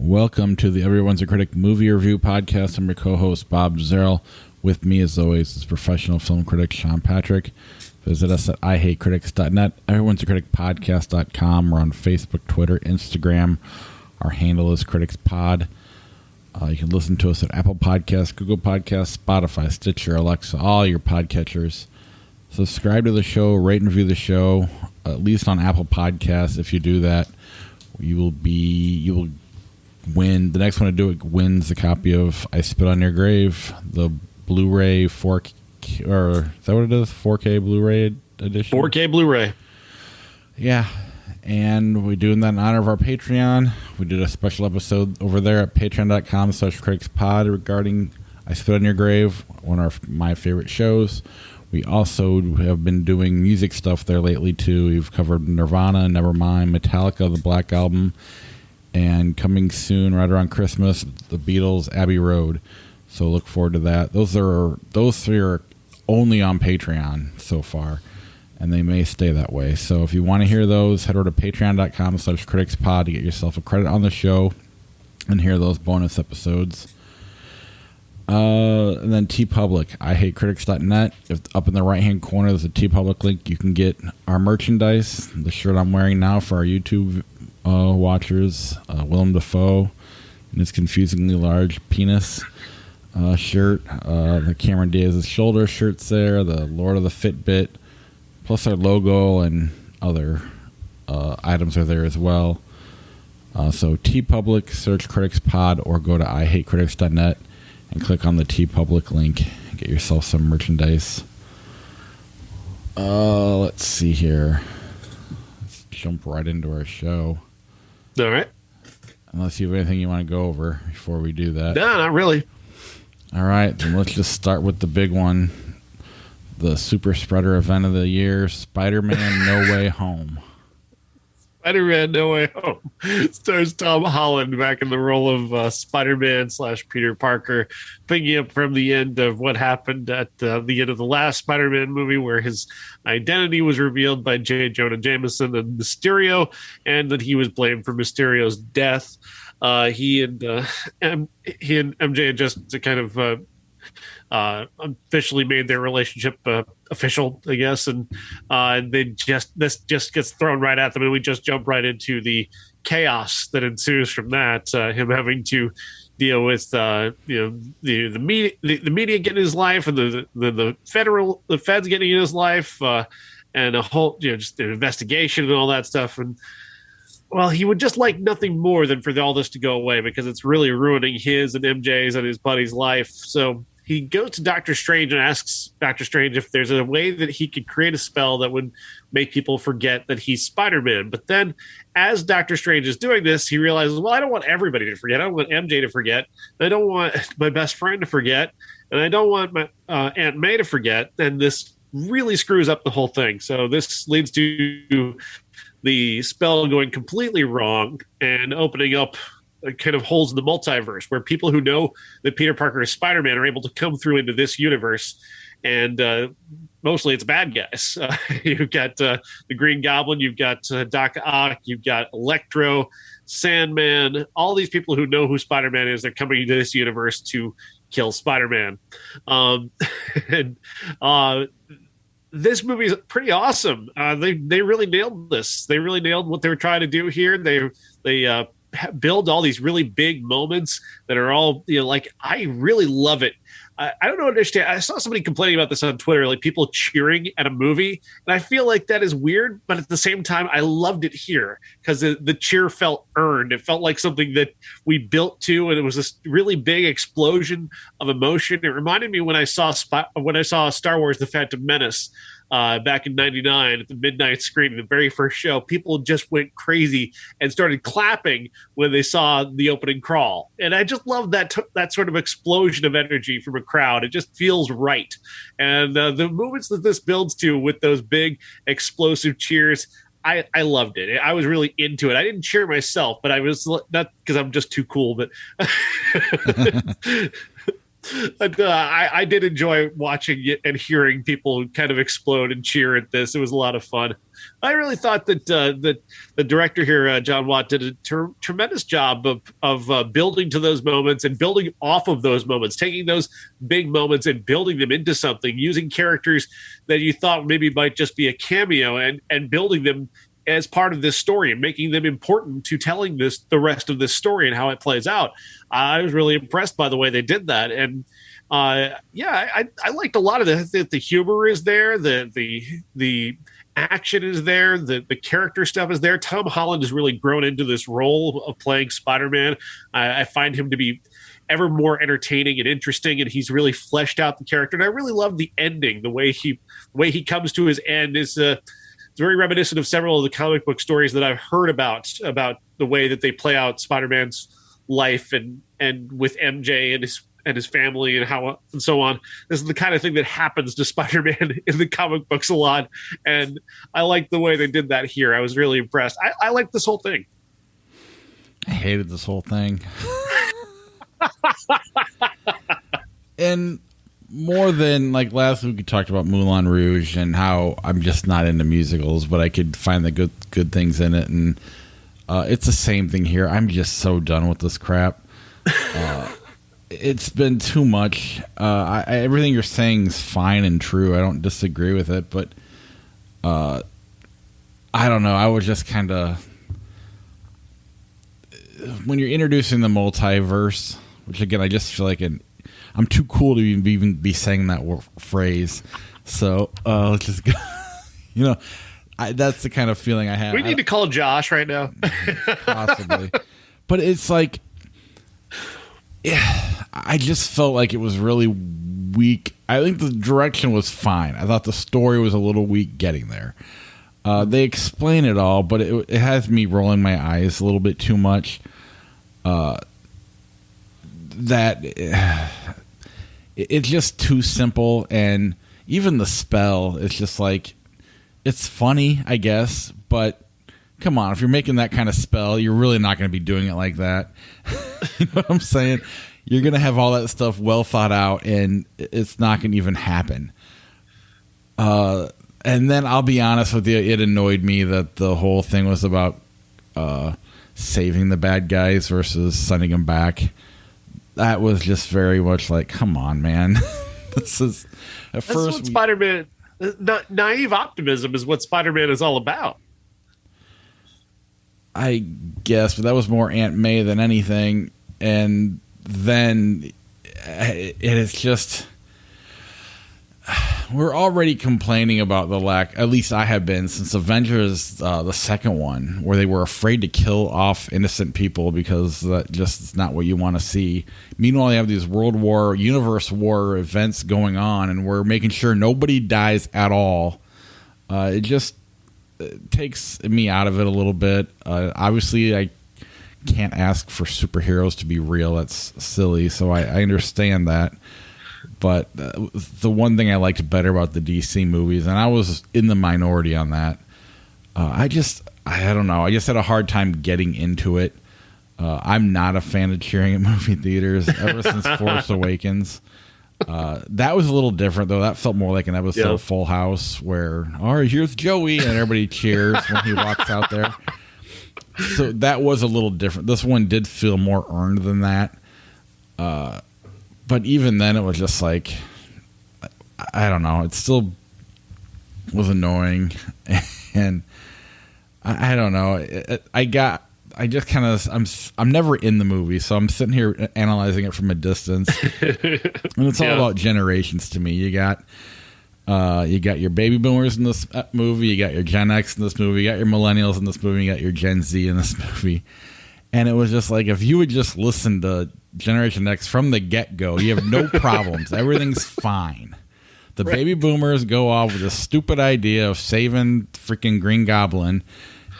Welcome to the Everyone's a Critic movie review podcast. I'm your co-host, Bob Zerl. With me, as always, is professional film critic Sean Patrick. Visit us at ihatecritics.net, Everyone's a Critic podcast.com. We're on Facebook, Twitter, Instagram. Our handle is CriticsPod. You can listen to us at Apple Podcasts, Google Podcasts, Spotify, Stitcher, Alexa, all your podcatchers. Subscribe to the show, rate and review the show, at least on Apple Podcasts. If you do that, you will win. The next one to do it wins a copy of I Spit on Your Grave, the Blu-ray 4K, or is that what it is? 4K Blu-ray edition? 4K Blu-ray. Yeah. And we're doing that in honor of our Patreon. We did a special episode over there at patreon.com/criticspod regarding I Spit on Your Grave, one of my favorite shows. We also have been doing music stuff there lately, too. We've covered Nirvana, Nevermind, Metallica, the Black Album, and coming soon, right around Christmas, the Beatles, Abbey Road. So look forward to that. Those three are only on Patreon so far, and they may stay that way. So if you want to hear those, head over to patreon.com/criticspod to get yourself a credit on the show and hear those bonus episodes. And then TeePublic, ihatecritics.net. If up in the right-hand corner, there's a TeePublic link. You can get our merchandise, the shirt I'm wearing now for our YouTube watchers, Willem Dafoe, and his confusingly large penis shirt. The Cameron Diaz's shoulder shirts there, the Lord of the Fitbit, plus our logo and other items are there as well. So TeePublic, search Critics Pod, or go to ihatecritics.net and click on the TeePublic link and get yourself some merchandise. Let's see here. Let's jump right into our show. All right. Unless you have anything you want to go over before we do that. No, not really. All right, then let's just start with the big one. The super spreader event of the year, SpiderMan No Way Home. SpiderMan No Way Home stars Tom Holland back in the role of Spider-Man / Peter Parker, picking up from the end of what happened at the end of the last Spider-Man movie, where his identity was revealed by J. Jonah Jameson and Mysterio, and that he was blamed for Mysterio's death. He and MJ had just kind of officially made their relationship official, I guess, and this just gets thrown right at them, and we just jump right into the chaos that ensues from that. Him having to deal with the media getting in his life, and the feds getting in his life, and a whole just an investigation and all that stuff. And well, he would just like nothing more than for all this to go away, because it's really ruining his and MJ's and his buddy's life. So he goes to Doctor Strange and asks Doctor Strange if there's a way that he could create a spell that would make people forget that he's Spider-Man. But then as Doctor Strange is doing this, he realizes, well, I don't want everybody to forget. I don't want MJ to forget. I don't want my best friend to forget. And I don't want my Aunt May to forget. And this really screws up the whole thing. So this leads to the spell going completely wrong and opening up kind of holes in the multiverse, where people who know that Peter Parker is Spider-Man are able to come through into this universe. And mostly it's bad guys. You've got the Green Goblin, you've got Doc Ock, you've got Electro, Sandman, all these people who know who Spider-Man is. They're coming into this universe to kill Spider-Man. This movie is pretty awesome. They really nailed this. They really nailed what they were trying to do here. They build all these really big moments that are all, like, I really love it. I don't understand. I saw somebody complaining about this on Twitter, like people cheering at a movie. And I feel like that is weird, but at the same time, I loved it here because the cheer felt earned. It felt like something that we built to, and it was this really big explosion of emotion. It reminded me when I saw Star Wars: The Phantom Menace back in '99 at the midnight screening, the very first show. People just went crazy and started clapping when they saw the opening crawl. And I just love that sort of explosion of energy from a crowd. It just feels right. And the movements that this builds to with those big explosive cheers, I loved it. I was really into it. I didn't cheer myself, but I was not because I'm just too cool, but But I did enjoy watching it and hearing people kind of explode and cheer at this. It was a lot of fun. I really thought that the director here, John Watt, did a tremendous job of building to those moments and building off of those moments, taking those big moments and building them into something, using characters that you thought maybe might just be a cameo and building them as part of this story and making them important to telling the rest of this story and how it plays out. I was really impressed by the way they did that, and I liked a lot of the humor is there, the action is there, the character stuff is there. Tom Holland has really grown into this role of playing Spider-Man. I find him to be ever more entertaining and interesting, and he's really fleshed out the character. And I really love the ending, the way he comes to his end is it's very reminiscent of several of the comic book stories that I've heard about the way that they play out Spider-Man's life and with MJ and his family and how and so on. This is the kind of thing that happens to Spider-Man in the comic books a lot, and I like the way they did that here. I was really impressed. I like this whole thing. I hated this whole thing. And more than like last week we talked about Moulin Rouge and how I'm just not into musicals, but I could find the good things in it, and it's the same thing here. I'm just so done with this crap. It's been too much. Everything you're saying is fine and true. I don't disagree with it, but I don't know. I was just kind of, when you're introducing the multiverse, which again I just feel like I'm too cool to even be saying that phrase. So let's just go. That's the kind of feeling I have. We need to call Josh right now. Possibly. But it's like, yeah, I just felt like it was really weak. I think the direction was fine. I thought the story was a little weak getting there. They explain it all, but it has me rolling my eyes a little bit too much. It's just too simple, and even the spell, it's just like, it's funny, I guess, but come on, if you're making that kind of spell, you're really not going to be doing it like that. You know what I'm saying? You're going to have all that stuff well thought out, and it's not going to even happen. And then I'll be honest with you, it annoyed me that the whole thing was about saving the bad guys versus sending them back. That was just very much like, come on, man. This is at That's first what Spider-Man. Naive optimism is what Spider-Man is all about. I guess, but that was more Aunt May than anything. And then it's just, we're already complaining about the lack, at least I have been, since Avengers, the second one, where they were afraid to kill off innocent people because that just is not what you want to see. Meanwhile, you have these universe war events going on, and we're making sure nobody dies at all. It just takes me out of it a little bit. Obviously, I can't ask for superheroes to be real. That's silly, so I understand that. But the one thing I liked better about the DC movies, and I was in the minority on that, I don't know. I just had a hard time getting into it. I'm not a fan of cheering at movie theaters ever since Force Awakens. That was a little different, though. That felt more like an episode of Full House where, all right, here's Joey, and everybody cheers when he walks out there. So that was a little different. This one did feel more earned than that. But even then, it was just like, I don't know. It still was annoying. And I don't know. I'm never in the movie, so I'm sitting here analyzing it from a distance. And it's all about generations to me. You got your baby boomers in this movie, you got your Gen X in this movie, you got your millennials in this movie, you got your Gen Z in this movie. And it was just like, if you would just listen to Generation X from the get-go, you have no problems. Everything's fine. The baby boomers go off with a stupid idea of saving freaking Green Goblin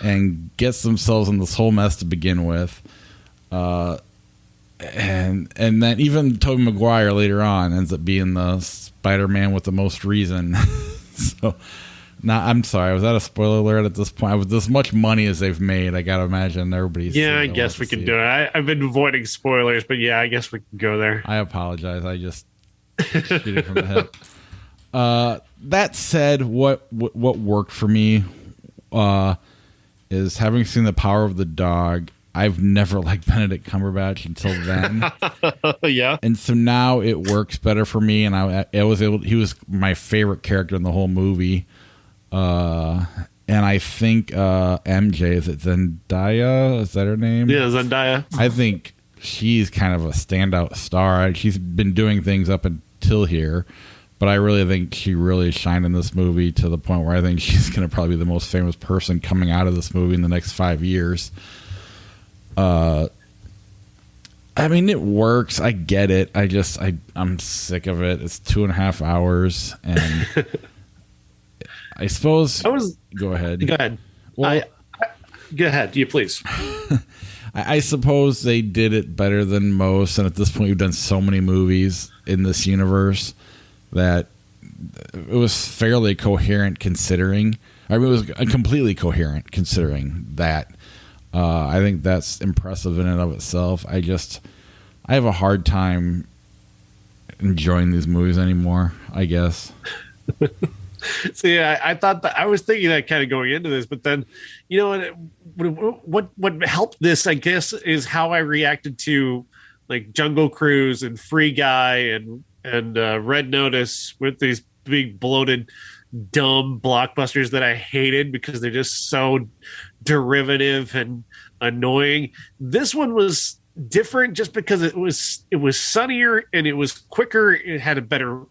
and gets themselves in this whole mess to begin with. And then even Tobey Maguire later on ends up being the Spider-Man with the most reason. So Nah, I'm sorry. Was that a spoiler alert at this point? With this much money as they've made, I gotta imagine everybody's. Yeah, I guess we can do it. I've been avoiding spoilers, but yeah, I guess we can go there. I apologize. I just shoot it from the hip. That said, what worked for me is having seen The Power of the Dog. I've never liked Benedict Cumberbatch until then. Yeah. And so now it works better for me, and I was able. He was my favorite character in the whole movie. And I think MJ, is it Zendaya? Is that her name? Yeah, Zendaya. I think she's kind of a standout star. She's been doing things up until here, but I really think she really shined in this movie to the point where I think she's going to probably be the most famous person coming out of this movie in the next 5 years. I mean, it works. I get it. I'm sick of it. It's 2.5 hours, and I suppose. Go ahead. Go ahead. Well, go ahead. You please. I suppose they did it better than most, and at this point, we've done so many movies in this universe that it was fairly coherent considering. I mean, it was completely coherent considering that. I think that's impressive in and of itself. I have a hard time enjoying these movies anymore, I guess. See, I thought that I was thinking that kind of going into this, but then, you know, what helped this, I guess, is how I reacted to like Jungle Cruise and Free Guy and Red Notice with these big bloated dumb blockbusters that I hated because they're just so derivative and annoying. This one was different just because it was sunnier and it was quicker. It had a better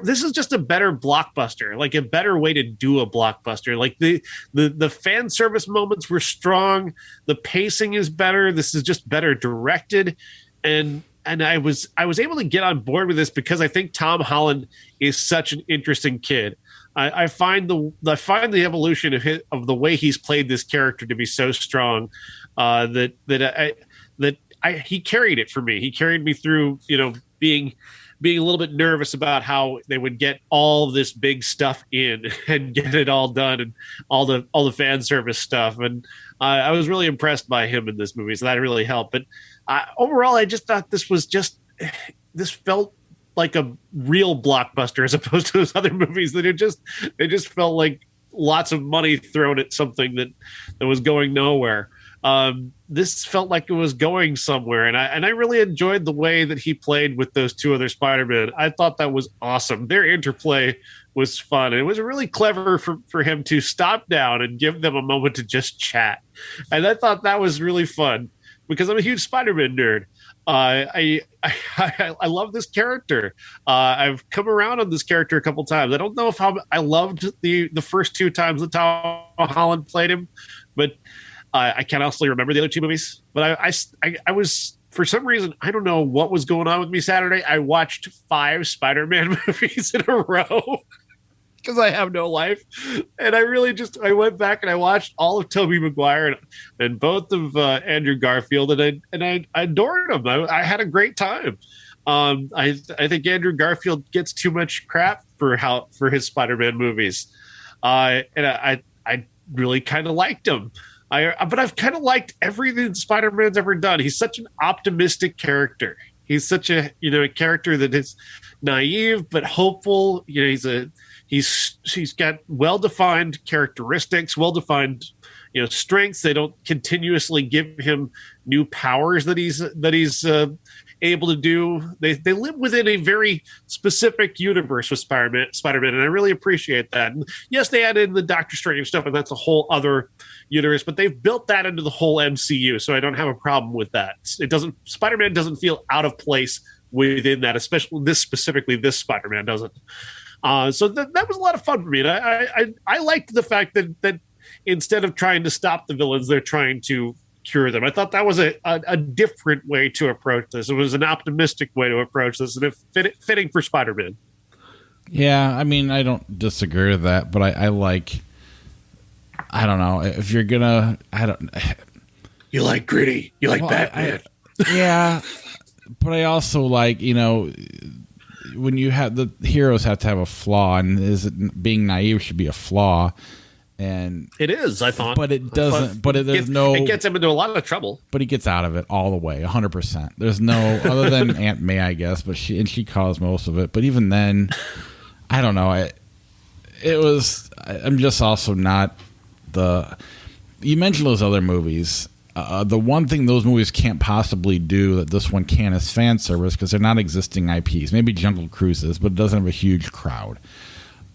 this is just a better blockbuster, like a better way to do a blockbuster. Like the fan service moments were strong, the pacing is better, this is just better directed, and I was able to get on board with this because I think Tom Holland is such an interesting kid. I find the evolution of the way he's played this character to be so strong that he carried it for me. He carried me through, you know, being a little bit nervous about how they would get all this big stuff in and get it all done and all the fan service stuff. And I was really impressed by him in this movie, so that really helped. But overall, I just thought this felt like a real blockbuster as opposed to those other movies that it just felt like lots of money thrown at something that was going nowhere. This felt like it was going somewhere, and I really enjoyed the way that he played with those two other Spider-Man. I thought that was awesome. Their interplay was fun, and it was really clever for him to stop down and give them a moment to just chat. And I thought that was really fun because I'm a huge Spider-Man nerd. I love this character. I've come around on this character a couple times. I don't know if I loved the first two times that Tom Holland played him, but I can't honestly remember the other two movies. But I was, for some reason, I don't know what was going on with me Saturday. I watched 5 Spider-Man movies in a row because I have no life. And I went back and I watched all of Tobey Maguire and both of Andrew Garfield, and I adored them. I had a great time. I think Andrew Garfield gets too much crap for his Spider-Man movies. And I really kind of liked him. But I've kind of liked everything Spider-Man's ever done. He's such an optimistic character. He's such a character that is naive but hopeful. You know, he's got well-defined characteristics, well-defined strengths. They don't continuously give him new powers that he's able to do. They live within a very specific universe with Spider-Man, and I really appreciate that. And yes, they added in the Doctor Strange stuff, and that's a whole other universe, but they've built that into the whole MCU, so I don't have a problem with that. Spider-Man doesn't feel out of place within that, especially this Spider-Man doesn't. So that was a lot of fun for me. And I liked the fact that instead of trying to stop the villains, they're trying to cure them. I thought that was a different way to approach this. It was an optimistic way to approach this, and it fitting for Spider-Man. Yeah, I mean, I don't disagree with that, but I like. I don't know if you're gonna. I don't. You like gritty. You like Batman. Yeah, but I also like when you have the heroes have to have a flaw, and being naive should be a flaw. And it is, I thought, but it doesn't. It gets him into a lot of trouble. But he gets out of it all the way, 100%. There's no other than Aunt May, I guess, but she caused most of it. But even then, I don't know. I'm just also not the. You mentioned those other movies. The one thing those movies can't possibly do that this one can is fan service, because they're not existing IPs. Maybe Jungle Cruise is, but it doesn't have a huge crowd.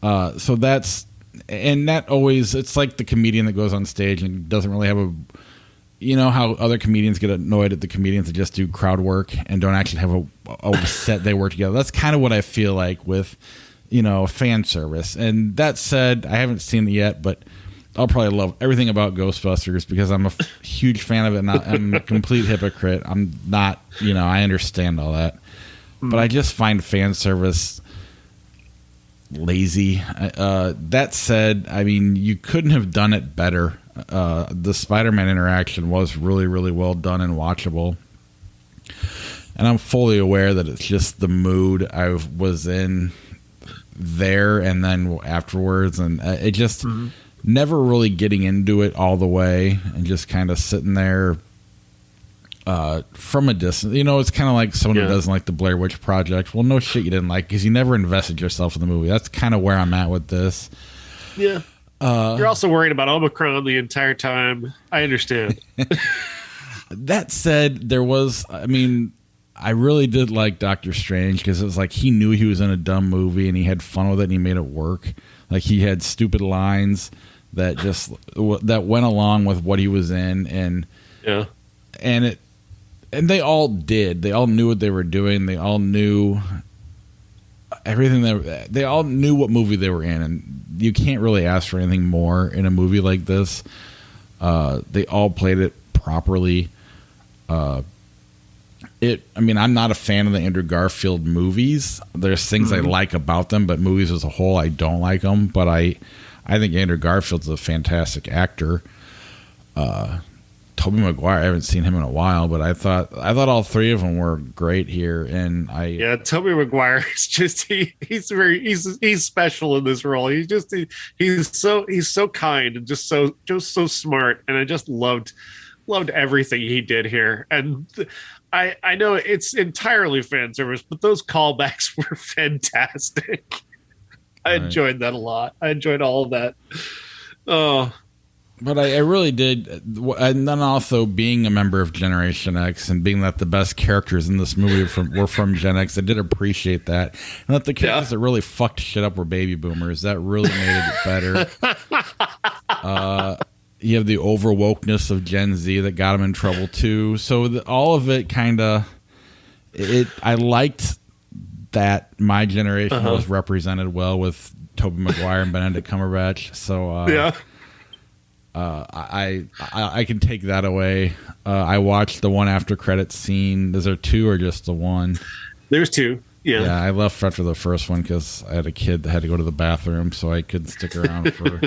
So that's. And that always, it's like the comedian that goes on stage and doesn't really have a, you know how other comedians get annoyed at the comedians that just do crowd work and don't actually have a set they work together. That's kind of what I feel like with, fan service. And that said, I haven't seen it yet, but I'll probably love everything about Ghostbusters because I'm a huge fan of it. And I'm a complete hypocrite. I'm not, I understand all that, but I just find fan service lazy. That said, I mean, you couldn't have done it better. The Spider-Man interaction was really, really well done and watchable. And I'm fully aware that it's just the mood I was in there and then afterwards. And it just never really getting into it all the way and just kind of sitting there from a distance. It's kind of like someone who doesn't like the Blair Witch Project. Well, no shit you didn't like because you never invested yourself in the movie. That's kind of where I'm at with this. Yeah. You're also worried about Omicron the entire time. I understand. That said, I really did like Doctor Strange because it was like he knew he was in a dumb movie and he had fun with it and he made it work. Like he had stupid lines that that went along with what he was in, and they all did. They all knew what they were doing. They all knew everything. They all knew what movie they were in, and you can't really ask for anything more in a movie like this. They all played it properly. I'm not a fan of the Andrew Garfield movies. There's things I like about them, but movies as a whole, I don't like them. But I think Andrew Garfield's a fantastic actor. Tobey Maguire, I haven't seen him in a while, but I thought all three of them were great here, and Tobey Maguire is just he's special in this role. He's so kind and just so smart, and I just loved everything he did here. And I know it's entirely fan service, but those callbacks were fantastic. I enjoyed that a lot. I enjoyed all of that. Oh. But I really did, and then also being a member of Generation X and being that the best characters in this movie were from Gen X, I did appreciate that. And that the characters that really fucked shit up were baby boomers. That really made it better. You have the overwokeness of Gen Z that got them in trouble too. So all of it kind of, I liked that my generation was represented well with Tobey Maguire and Benedict Cumberbatch. So I can take that away. I watched the one after credits scene. Is there two or just the one? There's two. Yeah, I left after the first one because I had a kid that had to go to the bathroom, so I couldn't stick around for.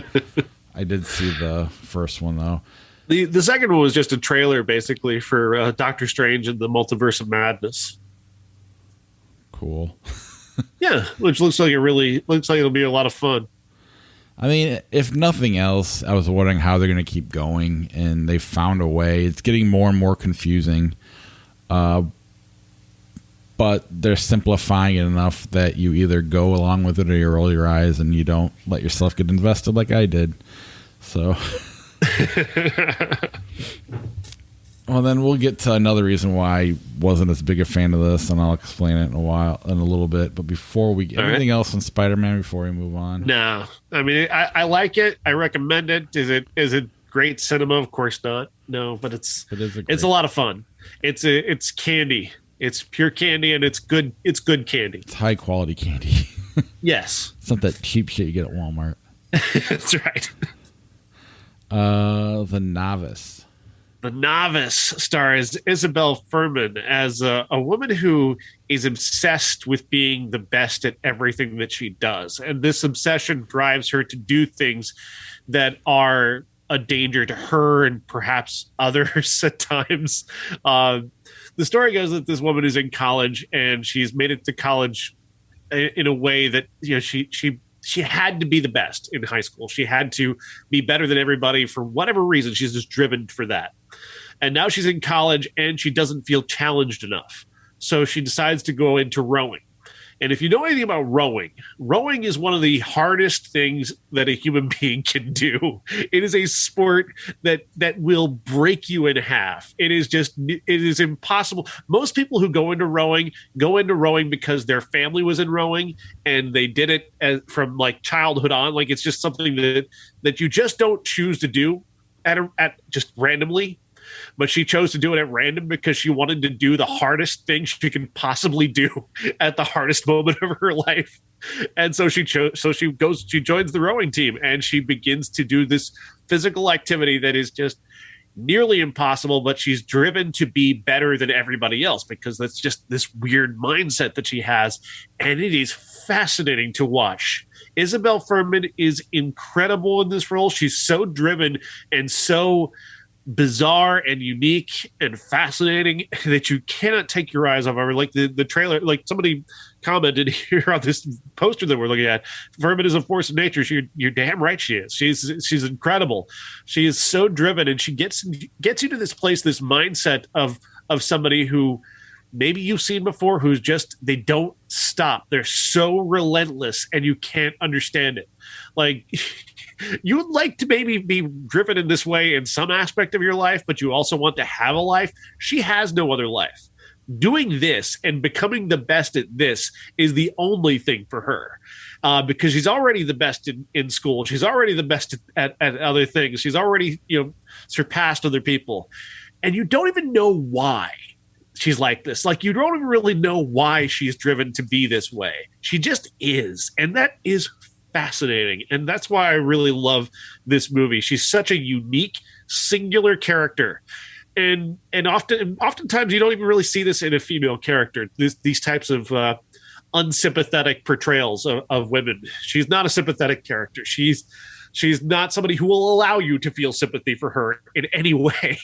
I did see the first one though. The second one was just a trailer, basically, for Doctor Strange and the Multiverse of Madness. Cool. Yeah, which looks like it'll be a lot of fun. I mean, if nothing else, I was wondering how they're going to keep going, and they found a way. It's getting more and more confusing, but they're simplifying it enough that you either go along with it or you roll your eyes and you don't let yourself get invested like I did. So, well, then we'll get to another reason why I wasn't as big a fan of this, and I'll explain it in a little bit. But before we get anything else on Spider-Man before we move on? No, I mean, I like it. I recommend it. Is it great cinema? Of course not. No, but it's a lot of fun. It's candy. It's pure candy, and it's good. It's good candy. It's high quality candy. Yes, it's not that cheap shit you get at Walmart. That's right. The Novice. The Novice stars Isabel Furman as a woman who is obsessed with being the best at everything that she does. And this obsession drives her to do things that are a danger to her and perhaps others at times. The story goes that this woman is in college and she's made it to college in a way that she had to be the best in high school. She had to be better than everybody for whatever reason. She's just driven for that. And now she's in college and she doesn't feel challenged enough. So she decides to go into rowing. And if you know anything about rowing, rowing is one of the hardest things that a human being can do. It is a sport that will break you in half. It is impossible. Most people who go into rowing because their family was in rowing and they did it from like childhood on. Like it's just something that you just don't choose to do at just randomly. But she chose to do it at random because she wanted to do the hardest thing she can possibly do at the hardest moment of her life. And so she joins the rowing team and she begins to do this physical activity that is just nearly impossible, but she's driven to be better than everybody else because that's just this weird mindset that she has. And it is fascinating to watch. Isabel Fuhrman is incredible in this role. She's so driven and so bizarre and unique and fascinating that you cannot take your eyes off of her. Like the trailer, like somebody commented here on this poster that we're looking at, Fuhrman is a force of nature. You're damn right she is. She's incredible. She is so driven, and she gets you to this place, this mindset of somebody who maybe you've seen before, who's just, they don't stop. They're so relentless and you can't understand it. Like you would like to maybe be driven in this way in some aspect of your life, but you also want to have a life. She has no other life. Doing this and becoming the best at this is the only thing for her, because she's already the best in school. She's already the best at other things. She's already, surpassed other people. And you don't even know why she's like this. Like, you don't even really know why she's driven to be this way. She just is. And that is fascinating. And that's why I really love this movie. She's such a unique, singular character. And oftentimes you don't even really see this in a female character. These types of unsympathetic portrayals of women. She's not a sympathetic character. She's not somebody who will allow you to feel sympathy for her in any way.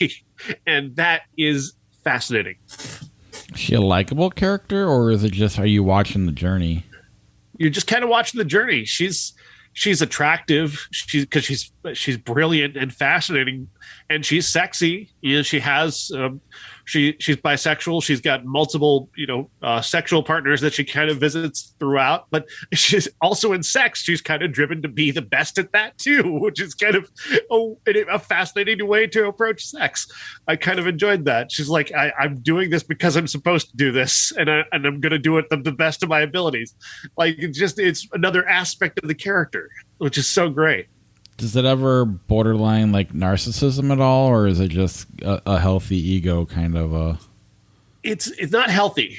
And that is fascinating. Is she a likable character, or is it just, are you watching the journey? You're just kind of watching the journey. She's attractive. She's brilliant and fascinating, and she's sexy. She has she's bisexual. She's got multiple sexual partners that she kind of visits throughout. But she's also in sex. She's kind of driven to be the best at that too, which is kind of a fascinating way to approach sex. I kind of enjoyed that. She's like, I'm doing this because I'm supposed to do this, and I'm going to do it the best of my abilities. Like, it's another aspect of the character, which is so great. Does it ever borderline like narcissism at all, or is it just a healthy ego kind of a? It's not healthy.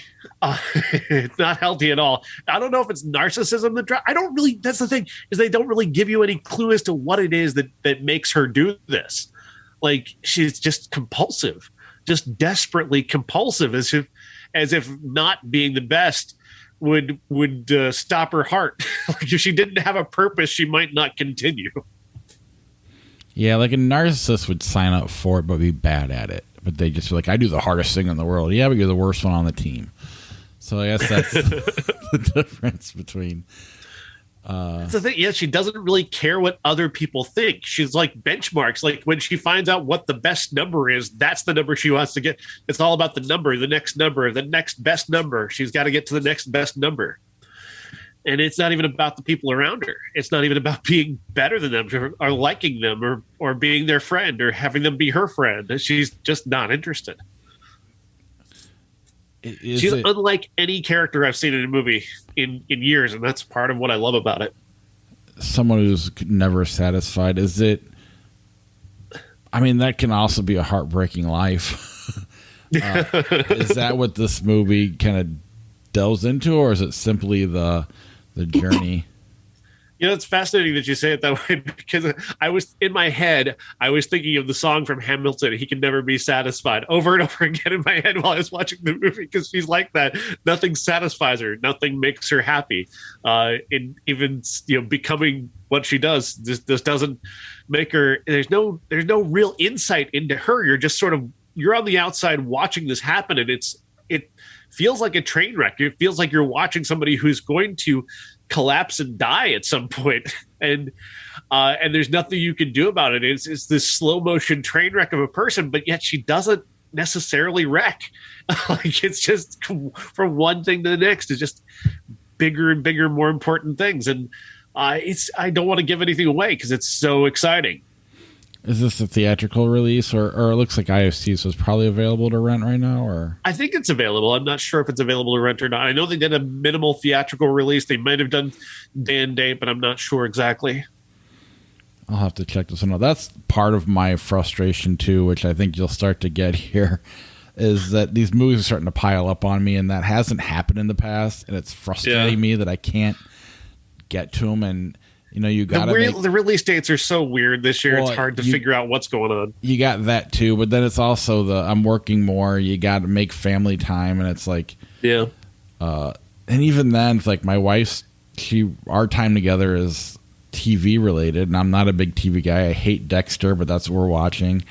It's not healthy at all. I don't know if it's narcissism that I don't really. That's the thing, is they don't really give you any clue as to what it is that makes her do this. Like, she's just compulsive, just desperately compulsive, as if not being the best would stop her heart. Like, if she didn't have a purpose, she might not continue. Yeah, like a narcissist would sign up for it but be bad at it. But they just feel like, I do the hardest thing in the world. Yeah, but you're the worst one on the team. So I guess that's the difference between... That's the thing. Yeah, she doesn't really care what other people think. She's like benchmarks. Like, when she finds out what the best number is, that's the number she wants to get. It's all about the number, the next best number. She's got to get to the next best number. And it's not even about the people around her. It's not even about being better than them or liking them or being their friend or having them be her friend. She's just not interested. She's unlike any character I've seen in a movie in years, and that's part of what I love about it. Someone who's never satisfied. Is it... I mean, that can also be a heartbreaking life. Is that what this movie kind of delves into, or is it simply the journey? It's fascinating that you say it that way, because I was thinking of the song from Hamilton, "He Can Never Be Satisfied," over and over again in my head while I was watching the movie, because she's like that. Nothing satisfies her. Nothing makes her happy. And even becoming what she does, this doesn't make her. There's no real insight into her. You're just you're on the outside watching this happen, and it's it feels like a train wreck. It feels like you're watching somebody who's going to collapse and die at some point. And there's nothing you can do about it. It's this slow motion train wreck of a person, but yet she doesn't necessarily wreck. Like, it's just from one thing to the next. It's just bigger and bigger, more important things. And I don't want to give anything away because it's so exciting. Is this a theatrical release, or it looks like IFC, so it's probably available to rent right now? Or I think it's available. I'm not sure if it's available to rent or not. I know they did a minimal theatrical release. They might have done day and date, but I'm not sure exactly. I'll have to check this one out. That's part of my frustration too, which I think you'll start to get here, is that these movies are starting to pile up on me, and that hasn't happened in the past, and it's frustrating me that I can't get to them. And you got the release dates are so weird this year. It's hard to figure out what's going on. You got that too, but then it's also I'm working more. You got to make family time, and it's like, yeah. And even then, it's like my wife's our time together is TV related, and I'm not a big TV guy. I hate Dexter, but that's what we're watching.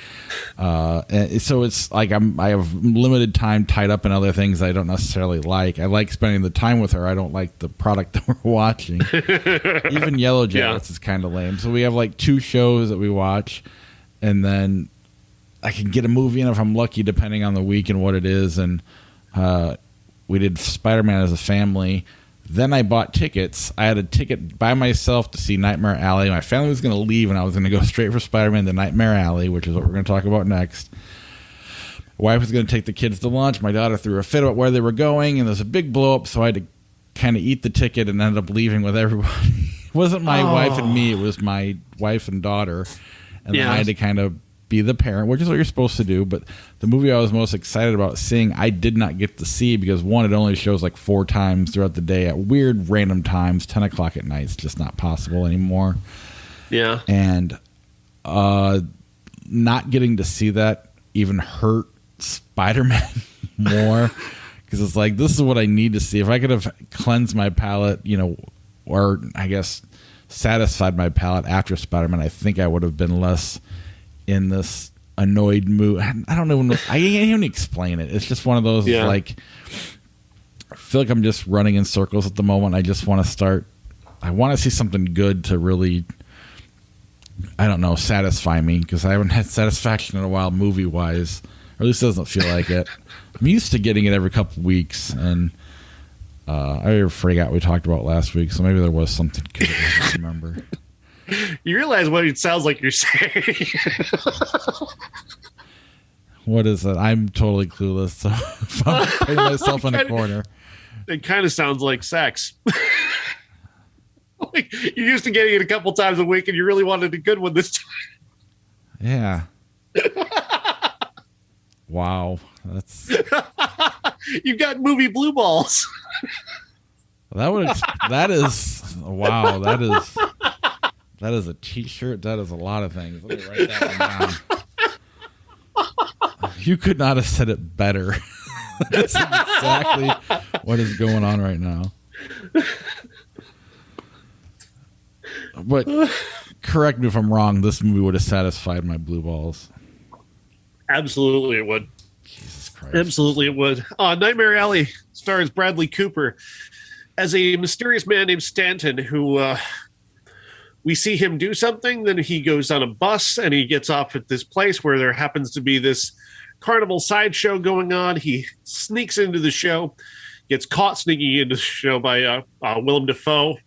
And so it's like I have limited time tied up in other things I don't necessarily like. I like spending the time with her. I don't like the product that we're watching. Even Yellow Jackets is kind of lame. So we have like 2 shows that we watch, and then I can get a movie in if I'm lucky, depending on the week and what it is. And we did SpiderMan as a family. Then I bought tickets. I had a ticket by myself to see Nightmare Alley. My family was going to leave, and I was going to go straight for Spider-Man to Nightmare Alley, which is what we're going to talk about next. My wife was going to take the kids to lunch. My daughter threw a fit about where they were going, and there's a big blow-up, so I had to kind of eat the ticket and ended up leaving with everybody. It wasn't my wife and me. It was my wife and daughter. And then I had to kind of be the parent, which is what you're supposed to do. But the movie I was most excited about seeing, I did not get to see because, one, it only shows like 4 times throughout the day at weird random times. 10 o'clock at night is just not possible anymore. Yeah. And not getting to see that even hurt Spider-Man more, because it's like, this is what I need to see. If I could have cleansed my palate, or I guess satisfied my palate after Spider-Man, I think I would have been less in this annoyed mood. I don't know. I can't even explain it. It's just one of those like, I feel like I'm just running in circles at the moment. I just want to see something good to really, I don't know, satisfy me, because I haven't had satisfaction in a while movie wise, or at least it doesn't feel like it. I'm used to getting it every couple weeks, and I forgot we talked about last week, so maybe there was something good I don't remember. You realize what it sounds like you're saying. What is it? I'm totally clueless, so I'm putting myself in a corner. It kind of sounds like sex. Like, you're used to getting it a couple times a week, and you really wanted a good one this time. Yeah. Wow. You've got movie blue balls. That is a t-shirt. That is a lot of things. Let me write that one down. You could not have said it better. That's exactly what is going on right now. But correct me if I'm wrong, this movie would have satisfied my blue balls. Absolutely it would. Jesus Christ. Absolutely it would. Nightmare Alley stars Bradley Cooper as a mysterious man named Stanton who we see him do something, then he goes on a bus and he gets off at this place where there happens to be this carnival sideshow going on. He sneaks into the show, gets caught sneaking into the show by Willem Dafoe.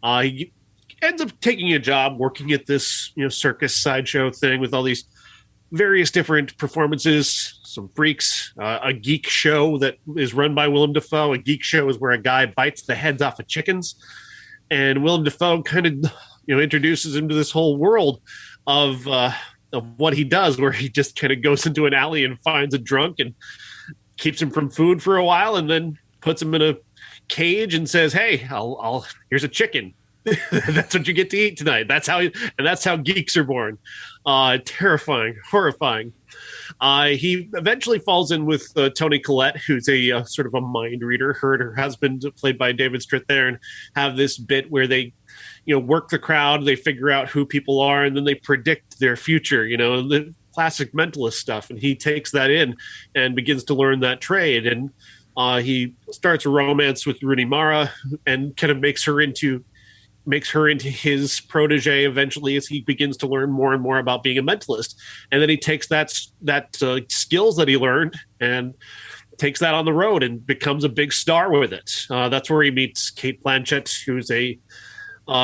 He ends up taking a job working at this circus sideshow thing with all these various different performances, some freaks, a geek show that is run by Willem Dafoe. A geek show is where a guy bites the heads off of chickens, and Willem Dafoe kind of introduces him to this whole world of what he does, where he just kind of goes into an alley and finds a drunk and keeps him from food for a while, and then puts him in a cage and says, "Hey, I'll here's a chicken. That's what you get to eat tonight." That's how geeks are born. Terrifying, horrifying. He eventually falls in with Toni Collette, who's a sort of a mind reader. Her and her husband, played by David Strathairn, have this bit where they work the crowd, they figure out who people are, and then they predict their future. classic mentalist stuff, and he takes that in and begins to learn that trade. And he starts a romance with Rooney Mara and kind of makes her into his protege eventually, as he begins to learn more and more about being a mentalist. And then he takes that skills that he learned and takes that on the road and becomes a big star with it. That's where he meets Kate Blanchett, who's a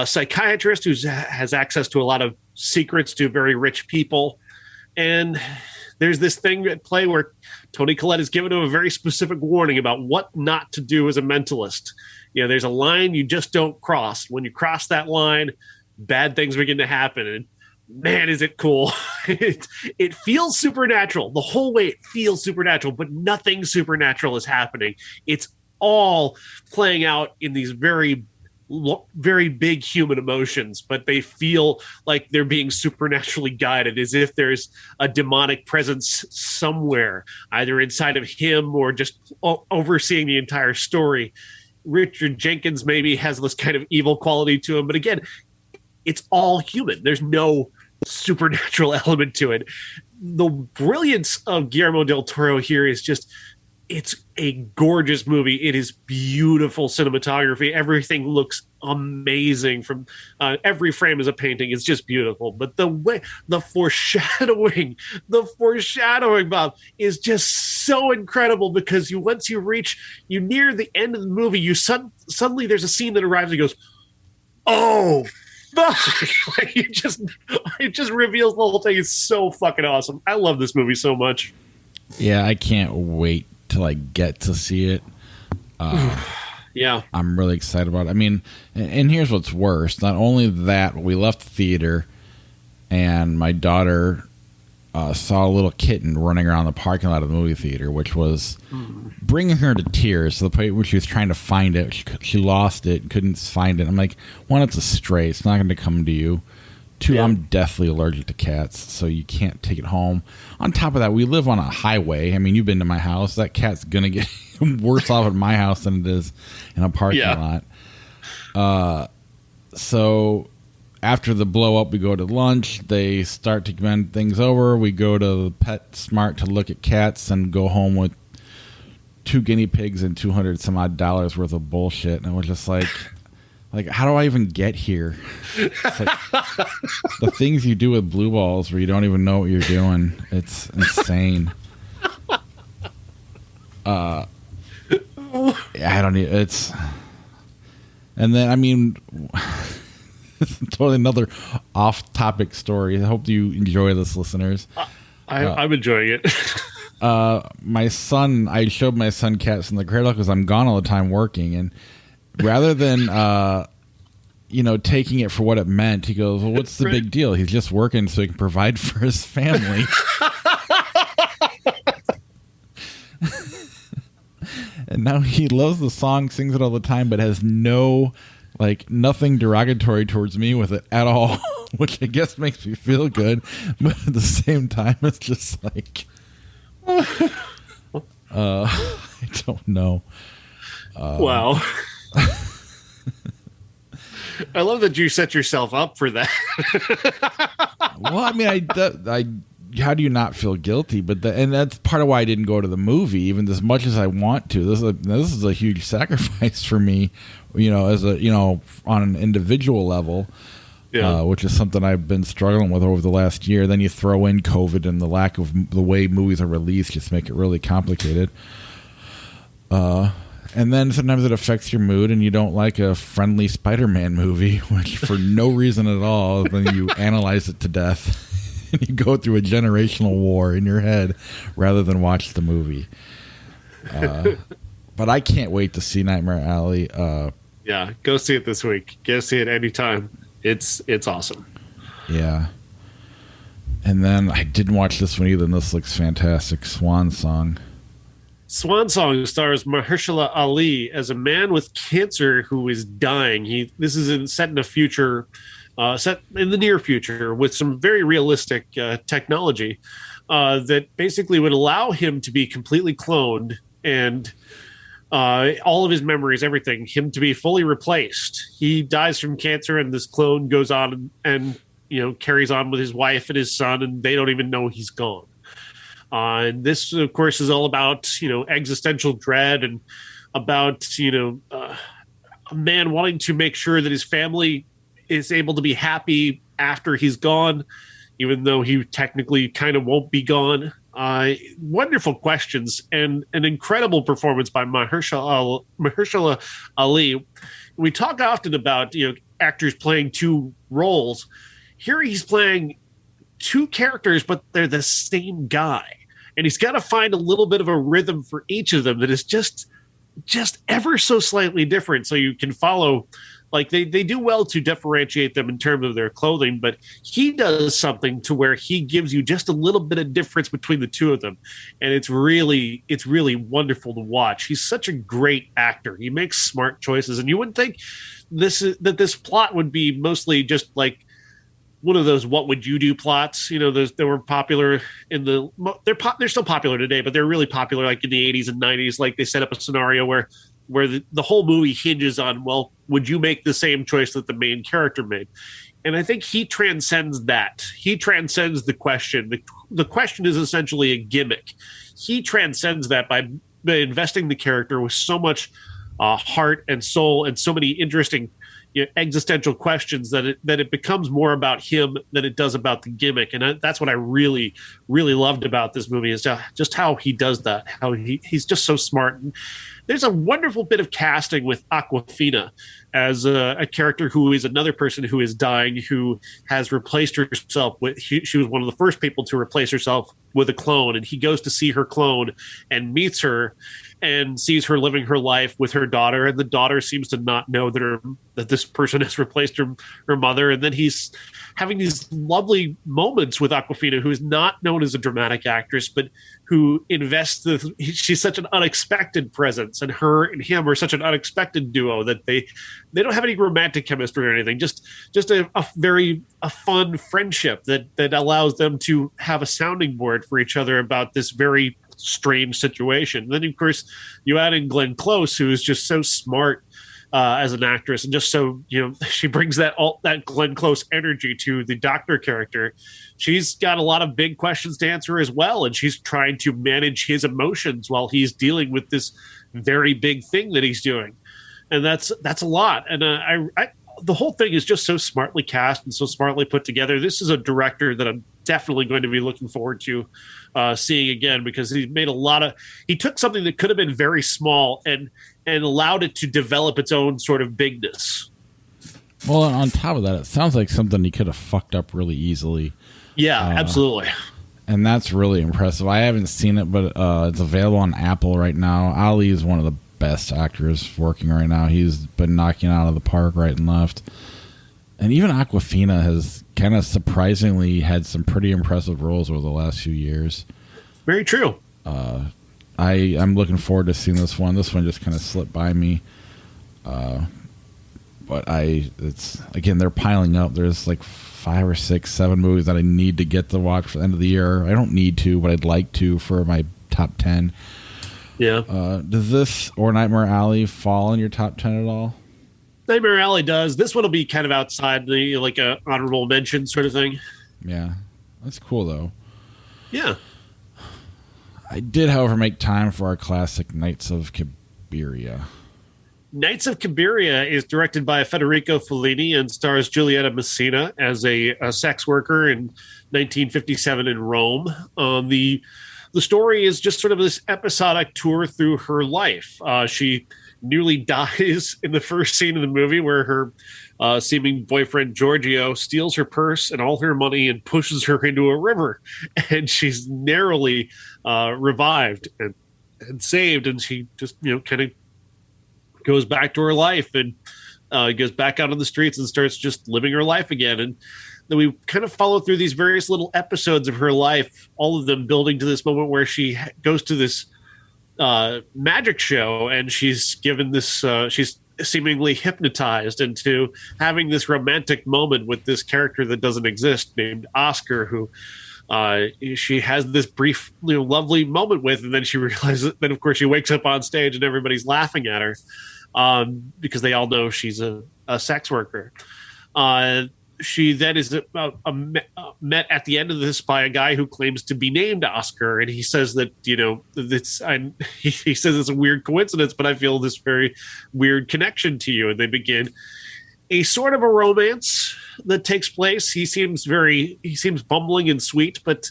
psychiatrist who has access to a lot of secrets to very rich people. And there's this thing at play where Toni Collette is given him a very specific warning about what not to do as a mentalist. There's a line you just don't cross. When you cross that line, bad things begin to happen. And man, is it cool. It feels supernatural. The whole way it feels supernatural, but nothing supernatural is happening. It's all playing out in these very, very big human emotions, but they feel like they're being supernaturally guided, as if there's a demonic presence somewhere, either inside of him or just overseeing the entire story. Richard Jenkins maybe has this kind of evil quality to him, but again, it's all human. There's no supernatural element to it. The brilliance of Guillermo del Toro here is just, it's a gorgeous movie. It is beautiful cinematography. Everything looks amazing. From every frame is a painting. It's just beautiful. But the foreshadowing, Bob, is just so incredible, because once you near the end of the movie, suddenly there's a scene that arrives and goes, oh, fuck. It just reveals the whole thing. It's so fucking awesome. I love this movie so much. Yeah, I can't wait till I get to see it. Yeah, I'm really excited about it. I mean, and here's what's worse. Not only that, we left the theater and my daughter saw a little kitten running around the parking lot of the movie theater, which was bringing her to tears, to the point where she was trying to find it. She lost it, couldn't find it. I'm like, one, it's a stray. It's not going to come to you. Two, I'm deathly allergic to cats, so you can't take it home. On top of that, we live on a highway. I mean, you've been to my house. That cat's going to get worse off at my house than it is in a parking lot. So after the blow up, we go to lunch. They start to bend things over. We go to PetSmart to look at cats and go home with 2 guinea pigs and $200 some odd worth of bullshit. And we're just like, how do I even get here? Like, the things you do with blue balls where you don't even know what you're doing. It's insane. I don't need it's. And then, I mean, totally another off-topic story. I hope you enjoy this, listeners. I'm enjoying it. My son, I showed my son Cats in the Cradle because I'm gone all the time working, and rather than taking it for what it meant, he goes, well, what's the big deal? He's just working so he can provide for his family. And now he loves the song, sings it all the time, but has nothing derogatory towards me with it at all, which I guess makes me feel good. But at the same time, it's just like, I don't know. Wow. I love that you set yourself up for that. Well, I mean, how do you not feel guilty? And that's part of why I didn't go to the movie, even as much as I want to. This is a huge sacrifice for me, on an individual level, which is something I've been struggling with over the last year. Then you throw in COVID and the lack of the way movies are released, just make it really complicated. And then sometimes it affects your mood, and you don't like a friendly SpiderMan movie, which for no reason at all, then you analyze it to death. And you go through a generational war in your head rather than watch the movie. But I can't wait to see Nightmare Alley. Yeah, go see it this week. Go see it anytime. It's awesome. Yeah. And then I didn't watch this one either, and this looks fantastic. Swan Song. Swan Song stars Mahershala Ali as a man with cancer who is dying. This is set in a future, set in the near future, with some very realistic technology that basically would allow him to be completely cloned and all of his memories, everything, him to be fully replaced. He dies from cancer, and this clone goes on and carries on with his wife and his son, and they don't even know he's gone. And this, of course, is all about existential dread and about a man wanting to make sure that his family is able to be happy after he's gone, even though he technically kind of won't be gone. Wonderful questions and an incredible performance by Mahershala Ali. We talk often about actors playing two roles. Here he's playing two characters, but they're the same guy, and he's got to find a little bit of a rhythm for each of them that is just ever so slightly different, so you can follow. Like they do well to differentiate them in terms of their clothing, but he does something to where he gives you just a little bit of difference between the two of them. And it's really wonderful to watch. He's such a great actor. He makes smart choices. And you wouldn't think this plot would be mostly just like one of those "what would you do" plots. Those that were popular they're still popular today, but they're really popular like in the 80s and 90s. Like they set up a scenario where the whole movie hinges on, well, would you make the same choice that the main character made? And I think he transcends that. He transcends the question. The question is essentially a gimmick. He transcends that by investing the character with so much heart and soul and so many interesting existential questions that it becomes more about him than it does about the gimmick. And that's what I really, really loved about this movie, is just how he does that, how he's just so smart. And there's a wonderful bit of casting with Awkwafina as a character who is another person who is dying, who has replaced herself with, she was one of the first people to replace herself with a clone. And he goes to see her clone and meets her and sees her living her life with her daughter. And the daughter seems to not know that this person has replaced her mother. And then he's having these lovely moments with Awkwafina, who is not known as a dramatic actress, but who she's such an unexpected presence, and her and him are such an unexpected duo that they don't have any romantic chemistry or anything. Just a fun friendship that allows them to have a sounding board for each other about this very strange situation. Then, of course, you add in Glenn Close, who is just so smart as an actress, and just so she brings that Glenn Close energy to the doctor character. She's got a lot of big questions to answer as well, and she's trying to manage his emotions while he's dealing with this very big thing that he's doing, and that's a lot. And the whole thing is just so smartly cast and so smartly put together. This is a director that I'm definitely going to be looking forward to seeing again, because he took something that could have been very small and allowed it to develop its own sort of bigness. Well, on top of that, it sounds like something he could have fucked up really easily. Yeah, absolutely. And that's really impressive. I haven't seen it, but it's available on Apple right now. Ali is one of the best actors working right now. He's been knocking out of the park right and left. And even Awkwafina has kind of surprisingly had some pretty impressive roles over the last few years. Very true. I'm looking forward to seeing this one. This one just kind of slipped by me. But it's again, they're piling up. There's like 5 or 6, 7 movies that I need to get to watch for the end of the year. I don't need to, but I'd like to for my top 10. Yeah. Does this or Nightmare Alley fall in your top 10 at all? Nightmare Alley does. This one will be kind of outside the like a honorable mention sort of thing. Yeah, that's cool though. Yeah. I did, however, make time for our classic Knights of Cabiria. Knights of Cabiria is directed by Federico Fellini and stars Giulietta Messina as a sex worker in 1957 in Rome. The story is just sort of this episodic tour through her life. She nearly dies in the first scene of the movie, where her seeming boyfriend Giorgio steals her purse and all her money and pushes her into a river, and she's narrowly revived and saved, and she just kind of goes back to her life and goes back out on the streets and starts just living her life again. And then we kind of follow through these various little episodes of her life, all of them building to this moment where she goes to this magic show, and she's given this she's seemingly hypnotized into having this romantic moment with this character that doesn't exist named Oscar, who she has this brief lovely moment with, and then she realizes that, of course, she wakes up on stage and everybody's laughing at her because they all know she's a sex worker. she then is met at the end of this by a guy who claims to be named Oscar, and he says that he says it's a weird coincidence, but I feel this very weird connection to you, and they begin a sort of a romance that takes place. He seems bumbling and sweet, but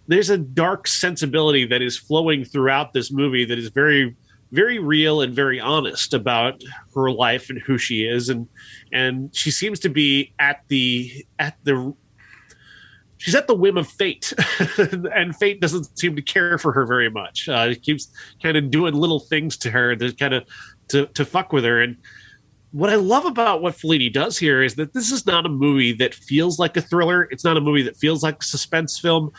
there's a dark sensibility that is flowing throughout this movie that is very, very real and very honest about her life and who she is, and she seems to be she's at the whim of fate, and fate doesn't seem to care for her very much. It keeps kind of doing little things to her to kind of to fuck with her. And what I love about what Fellini does here is that this is not a movie that feels like a thriller. It's not a movie that feels like a suspense film.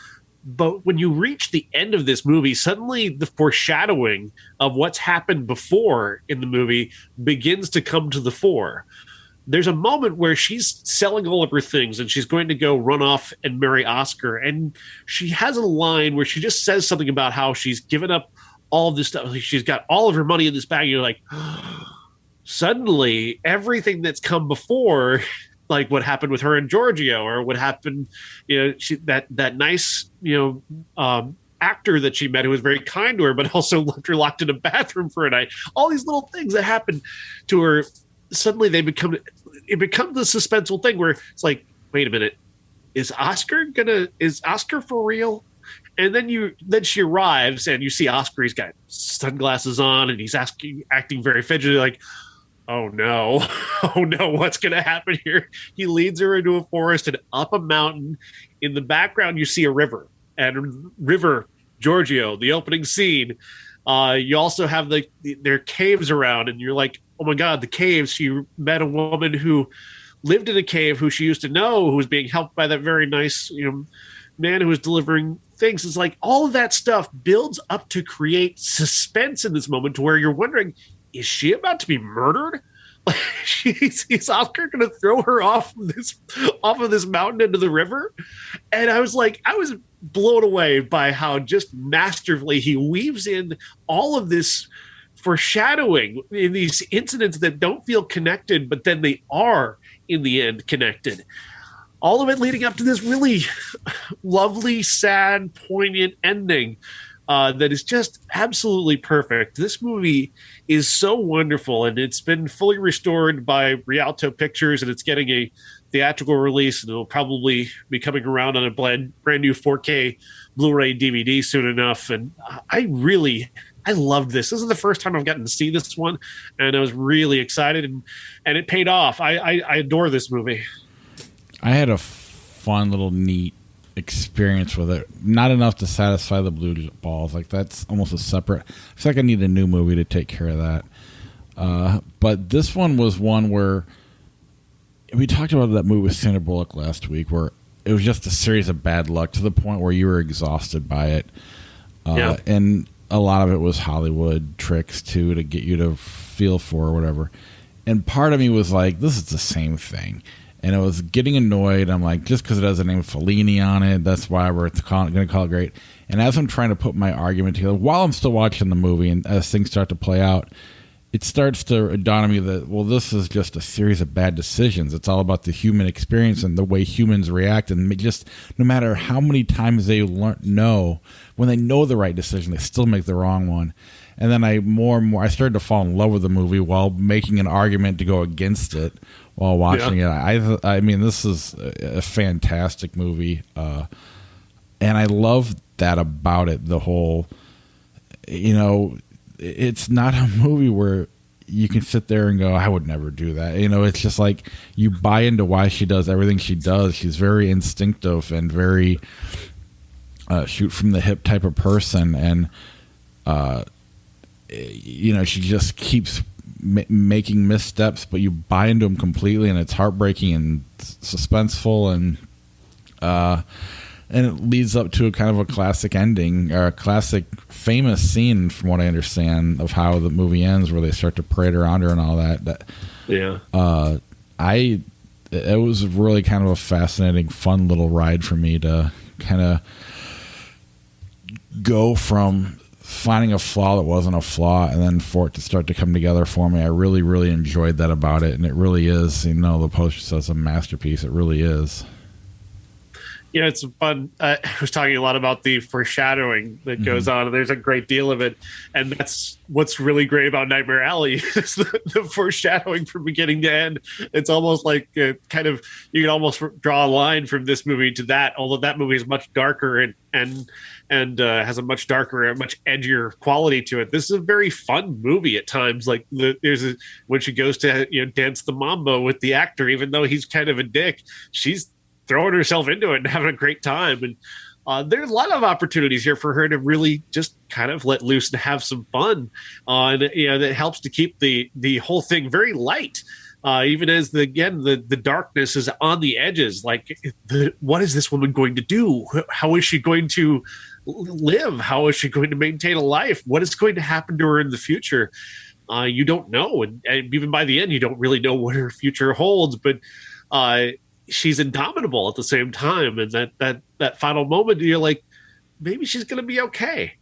But when you reach the end of this movie, suddenly the foreshadowing of what's happened before in the movie begins to come to the fore. There's a moment where she's selling all of her things and she's going to go run off and marry Oscar. And she has a line where she just says something about how she's given up all of this stuff. She's got all of her money in this bag. And you're like, suddenly everything that's come before, like what happened with her and Giorgio, or what happened, that nice, actor that she met who was very kind to her, but also left her locked in a bathroom for a night. All these little things that happened to her, suddenly it becomes the suspenseful thing where it's like, wait a minute, is Oscar for real? And then she arrives and you see Oscar, he's got sunglasses on and he's acting very fidgety, like, oh no, what's going to happen here? He leads her into a forest and up a mountain. In the background, you see a river. And River, Giorgio, the opening scene. You also have their caves around, and you're like, oh my God, the caves. She met a woman who lived in a cave who she used to know, who was being helped by that very nice man who was delivering things. It's like all of that stuff builds up to create suspense in this moment to where you're wondering, is she about to be murdered? Like, is Oscar going to throw her off of this mountain into the river? And I was blown away by how just masterfully he weaves in all of this foreshadowing in these incidents that don't feel connected, but then they are in the end connected. All of it leading up to this really lovely, sad, poignant ending. That is just absolutely perfect. This movie is so wonderful, and it's been fully restored by Rialto Pictures, and it's getting a theatrical release, and it'll probably be coming around on a brand new 4K Blu-ray DVD soon enough. And I loved this. This is the first time I've gotten to see this one, and I was really excited, and it paid off. I adore this movie. I had a fun little neat experience with it. Not enough to satisfy the blue balls. Like, that's almost a separate. I feel like I need a new movie to take care of that. But this one was one where we talked about that movie with Sandra Bullock last week, where it was just a series of bad luck to the point where you were exhausted by it. And a lot of it was Hollywood tricks too, to get you to feel for or whatever. And part of me was like, this is the same thing. And I was getting annoyed. I'm like, just because it has the name Fellini on it, that's why we're going to call it great. And as I'm trying to put my argument together, while I'm still watching the movie, and as things start to play out, it starts to dawn on me that, well, this is just a series of bad decisions. It's all about the human experience and the way humans react. And just no matter how many times they know, when they know the right decision, they still make the wrong one. And then I started to fall in love with the movie while making an argument to go against it while watching it. I mean, this is a fantastic movie. And I love that about it. The whole, it's not a movie where you can sit there and go, I would never do that. It's just like you buy into why she does everything she does. She's very instinctive and very shoot from the hip type of person. And, she just keeps making missteps, but you buy into them completely, and it's heartbreaking and suspenseful, and it leads up to a kind of a classic ending, or a classic famous scene, from what I understand, of how the movie ends, where they start to parade around her and all that. It was really kind of a fascinating, fun little ride for me to kind of go from finding a flaw that wasn't a flaw, and then for it to start to come together for me. I really, really enjoyed that about it, and it really is, the poster says a masterpiece. It really is. It's fun. I was talking a lot about the foreshadowing that goes on, and there's a great deal of it. And that's what's really great about Nightmare Alley is the foreshadowing from beginning to end. It's almost like you can almost draw a line from this movie to that, although that movie is much darker and has a much darker and much edgier quality to it. This is a very fun movie at times. Like when she goes to dance the mambo with the actor, even though he's kind of a dick, she's throwing herself into it and having a great time. And there's a lot of opportunities here for her to really just kind of let loose and have some fun. And that helps to keep the whole thing very light. Even as the darkness is on the edges. Like, what is this woman going to do? How is she going to live? How is she going to maintain a life? What is going to happen to her in the future? You don't know. And even by the end, you don't really know what her future holds. But she's indomitable at the same time. And that final moment, you're like, maybe she's going to be okay.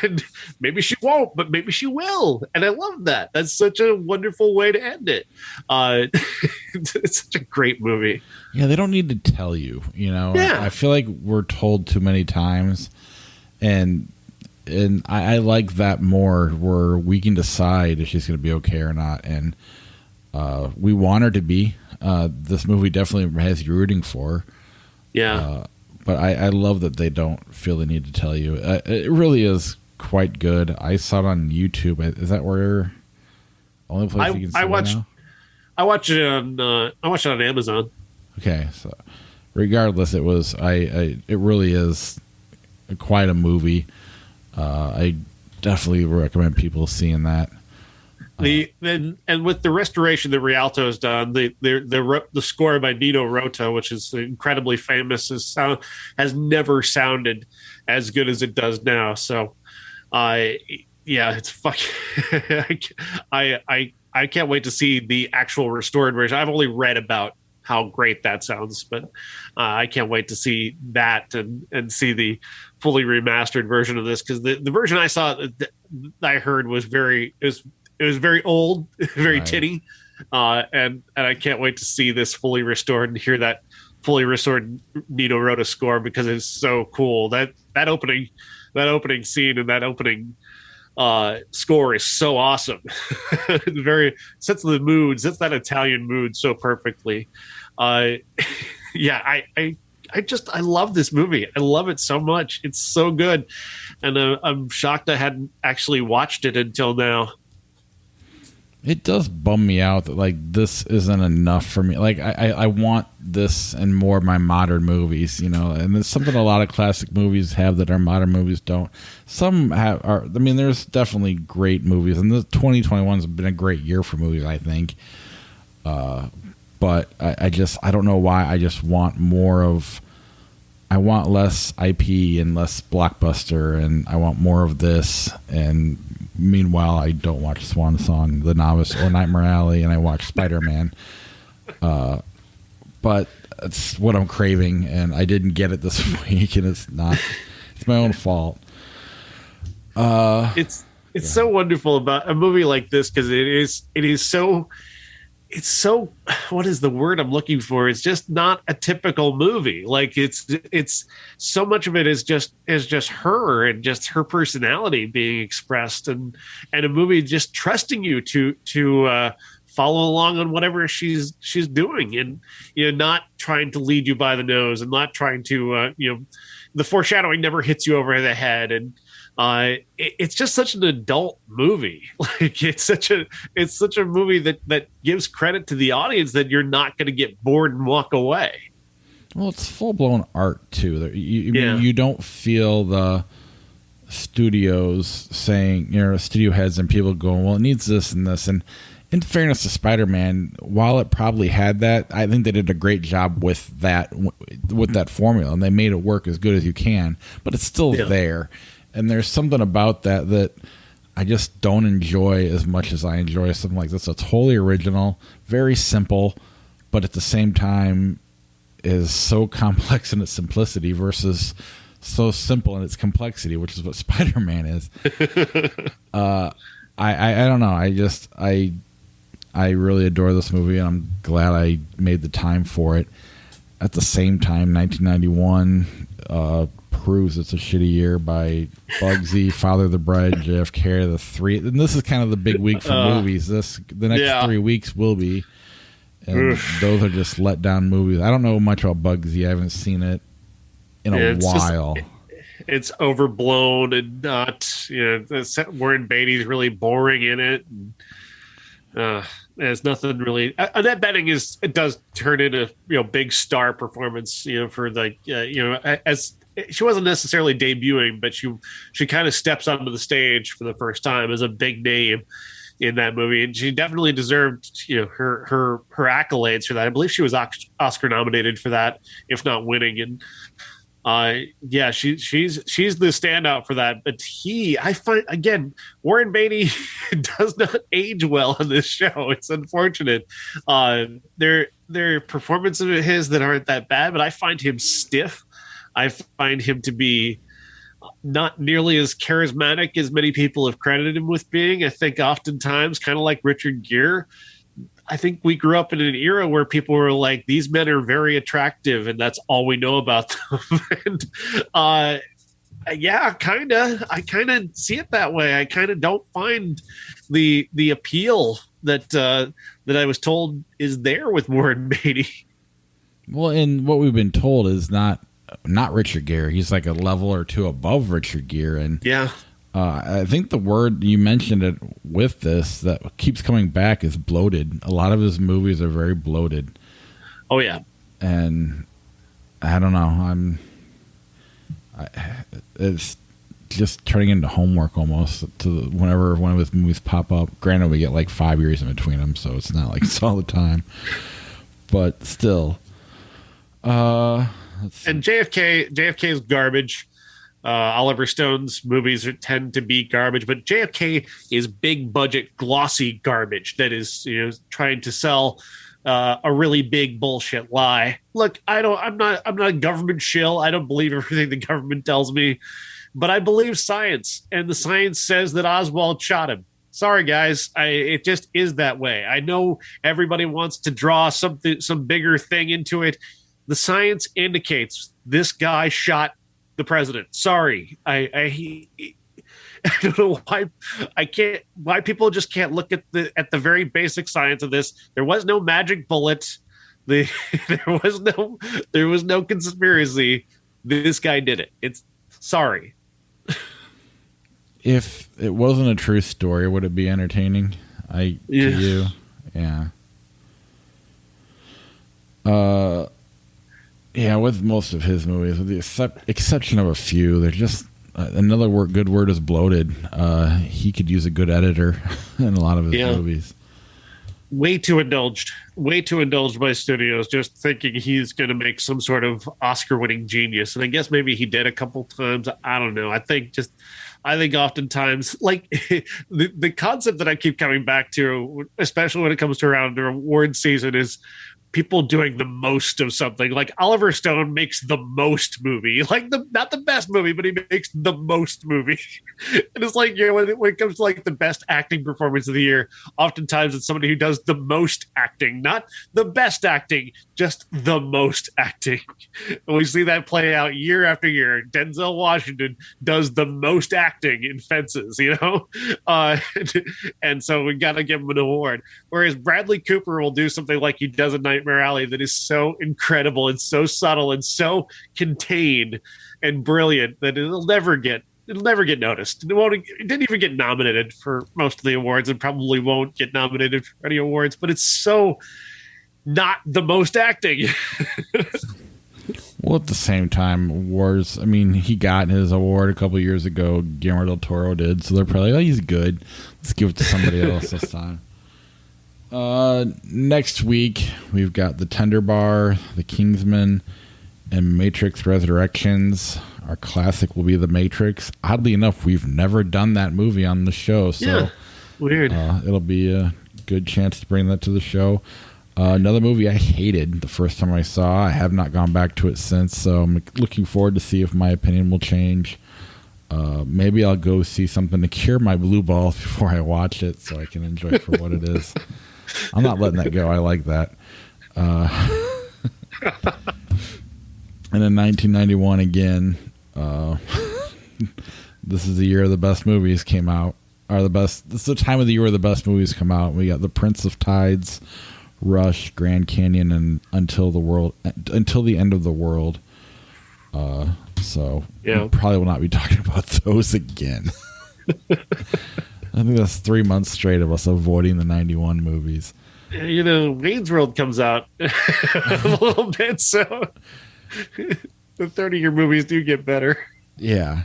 And maybe she won't, but maybe she will. And I love that. That's such a wonderful way to end it. It's such a great movie. Yeah, they don't need to tell you, Yeah. I feel like we're told too many times. And I like that more, where we can decide if she's going to be okay or not. And we want her to be. This movie definitely has you rooting for her. Yeah. But I love that they don't feel the need to tell you. It really is quite good. I saw it on YouTube. Is that where only place you can see it now? I watched it on Amazon. Okay, so regardless, it was it really is quite a movie. I definitely recommend people seeing that. And with the restoration that Rialto's done, the score by Nino Rota, which is incredibly famous, has never sounded as good as it does now. So, it's fucking. I can't wait to see the actual restored version. I've only read about how great that sounds, but I can't wait to see that and see the fully remastered version of this, because the version I saw that I heard was it was very old, very tinny, and I can't wait to see this fully restored and hear that fully restored Nino Rota score, because it's so cool. That opening scene and that opening score is so awesome. It sets the mood, sets that Italian mood so perfectly. I love this movie. I love it so much. It's so good, and I'm shocked I hadn't actually watched it until now. It does bum me out that this isn't enough for me. I want this and more of my modern movies, and it's something a lot of classic movies have that our modern movies don't. Some there's definitely great movies, and the 2021 has been a great year for movies, I think. But I don't know why. I just want more of. I want less IP and less blockbuster, and I want more of this. And meanwhile, I don't watch Swan Song, The Novice, or Nightmare Alley, and I watch SpiderMan. But it's what I'm craving, and I didn't get it this week, and it's my own fault. It's so wonderful about a movie like this, because it is so. It's so, what is the word I'm looking for? It's just not a typical movie. Like it's so much of it is just her and just her personality being expressed, and a movie just trusting you to follow along on whatever she's doing, and not trying to lead you by the nose, and not trying to the foreshadowing never hits you over the head, and it's just such an adult movie. Like it's such a movie that gives credit to the audience, that you're not going to get bored and walk away. Well, it's full blown art too. You don't feel the studios saying, studio heads and people going, well, it needs this and this. And in fairness to Spider-Man, while it probably had that, I think they did a great job with that formula, and they made it work as good as you can. But it's still there. And there's something about that I just don't enjoy as much as I enjoy something like this. It's wholly original, very simple, but at the same time is so complex in its simplicity, versus so simple in its complexity, which is what Spider-Man is. I don't know. I really adore this movie, and I'm glad I made the time for it. At the same time, 1991 proves it's a shitty year by Bugsy, Father of the Bride, JFK, the three. And this is kind of the big week for movies. The next 3 weeks will be. And those are just let down movies. I don't know much about Bugsy. I haven't seen it in a while. It's overblown and not, Warren Beatty's really boring in it. And, there's nothing really. Annette Bening it does turn into big star performance. For as she wasn't necessarily debuting, but she kind of steps onto the stage for the first time as a big name in that movie, and she definitely deserved her accolades for that. I believe she was Oscar nominated for that, if not winning. And she's the standout for that. But I find again, Warren Beatty does not age well on this show. It's unfortunate. There are performances of his that aren't that bad, but I find him stiff. I find him to be not nearly as charismatic as many people have credited him with being. I think oftentimes, kind of like Richard Gere, I think we grew up in an era where people were like, these men are very attractive and that's all we know about them. And, kind of. I kind of see it that way. I kind of don't find the appeal that I was told is there with Warren Beatty. Well, and what we've been told is not Richard Gere. He's like a level or two above Richard Gere. And I think the word you mentioned it with this that keeps coming back is bloated. A lot of his movies are very bloated. Oh yeah. And I don't know. It's just turning into homework almost to whenever one of his movies pop up. Granted, we get like 5 years in between them, so it's not like it's all the time. But still, and JFK is garbage. Oliver Stone's movies tend to be garbage, but JFK is big budget, glossy garbage that is trying to sell a really big bullshit lie. Look, I'm not a government shill. I don't believe everything the government tells me, but I believe science, and the science says that Oswald shot him. Sorry, guys. It just is that way. I know everybody wants to draw some bigger thing into it. The science indicates this guy shot the president. Sorry. I don't know why people just can't look at the very basic science of this. There was no magic bullet. There was no conspiracy. This guy did it. It's sorry. If it wasn't a true story, would it be entertaining? To you? Yeah. Yeah, with most of his movies, with the exception of a few, they're just another good word is bloated. He could use a good editor in a lot of his movies. Way too indulged by studios, just thinking he's going to make some sort of Oscar-winning genius. And I guess maybe he did a couple times. I don't know. I think oftentimes, like the concept that I keep coming back to, especially when it comes to around the award season, is people doing the most of something. Like Oliver Stone makes the most movie, like not the best movie, but he makes the most movie. And it's like, when it comes to like the best acting performance of the year, oftentimes it's somebody who does the most acting, not the best acting, just the most acting. And we see that play out year after year. Denzel Washington does the most acting in Fences, and so we got to give him an award. Whereas Bradley Cooper will do something like he does in Nightmare Alley that is so incredible and so subtle and so contained and brilliant that it'll never get noticed. It didn't even get nominated for most of the awards and probably won't get nominated for any awards, but it's so not the most acting. Well, at the same time, awards, I mean, he got his award a couple of years ago. Guillermo del Toro did, so they're probably like, he's good. Let's give it to somebody else this time. Next week, we've got The Tender Bar, The Kingsman, and Matrix Resurrections. Our classic will be The Matrix. Oddly enough, we've never done that movie on the show, so weird. It'll be a good chance to bring that to the show. Another movie I hated the first time I saw. I have not gone back to it since, so I'm looking forward to see if my opinion will change. Maybe I'll go see something to cure my blue balls before I watch it, so I can enjoy it for what it is. I'm not letting that go. I like that. And in 1991 again, this is the year the best movies came out. This is the time of the year where the best movies come out. We got The Prince of Tides, Rush, Grand Canyon, and Until the End of the World. So we probably will not be talking about those again. I think that's 3 months straight of us avoiding the 91 movies. You know, Wayne's World comes out a little bit, so the 30-year movies do get better. Yeah.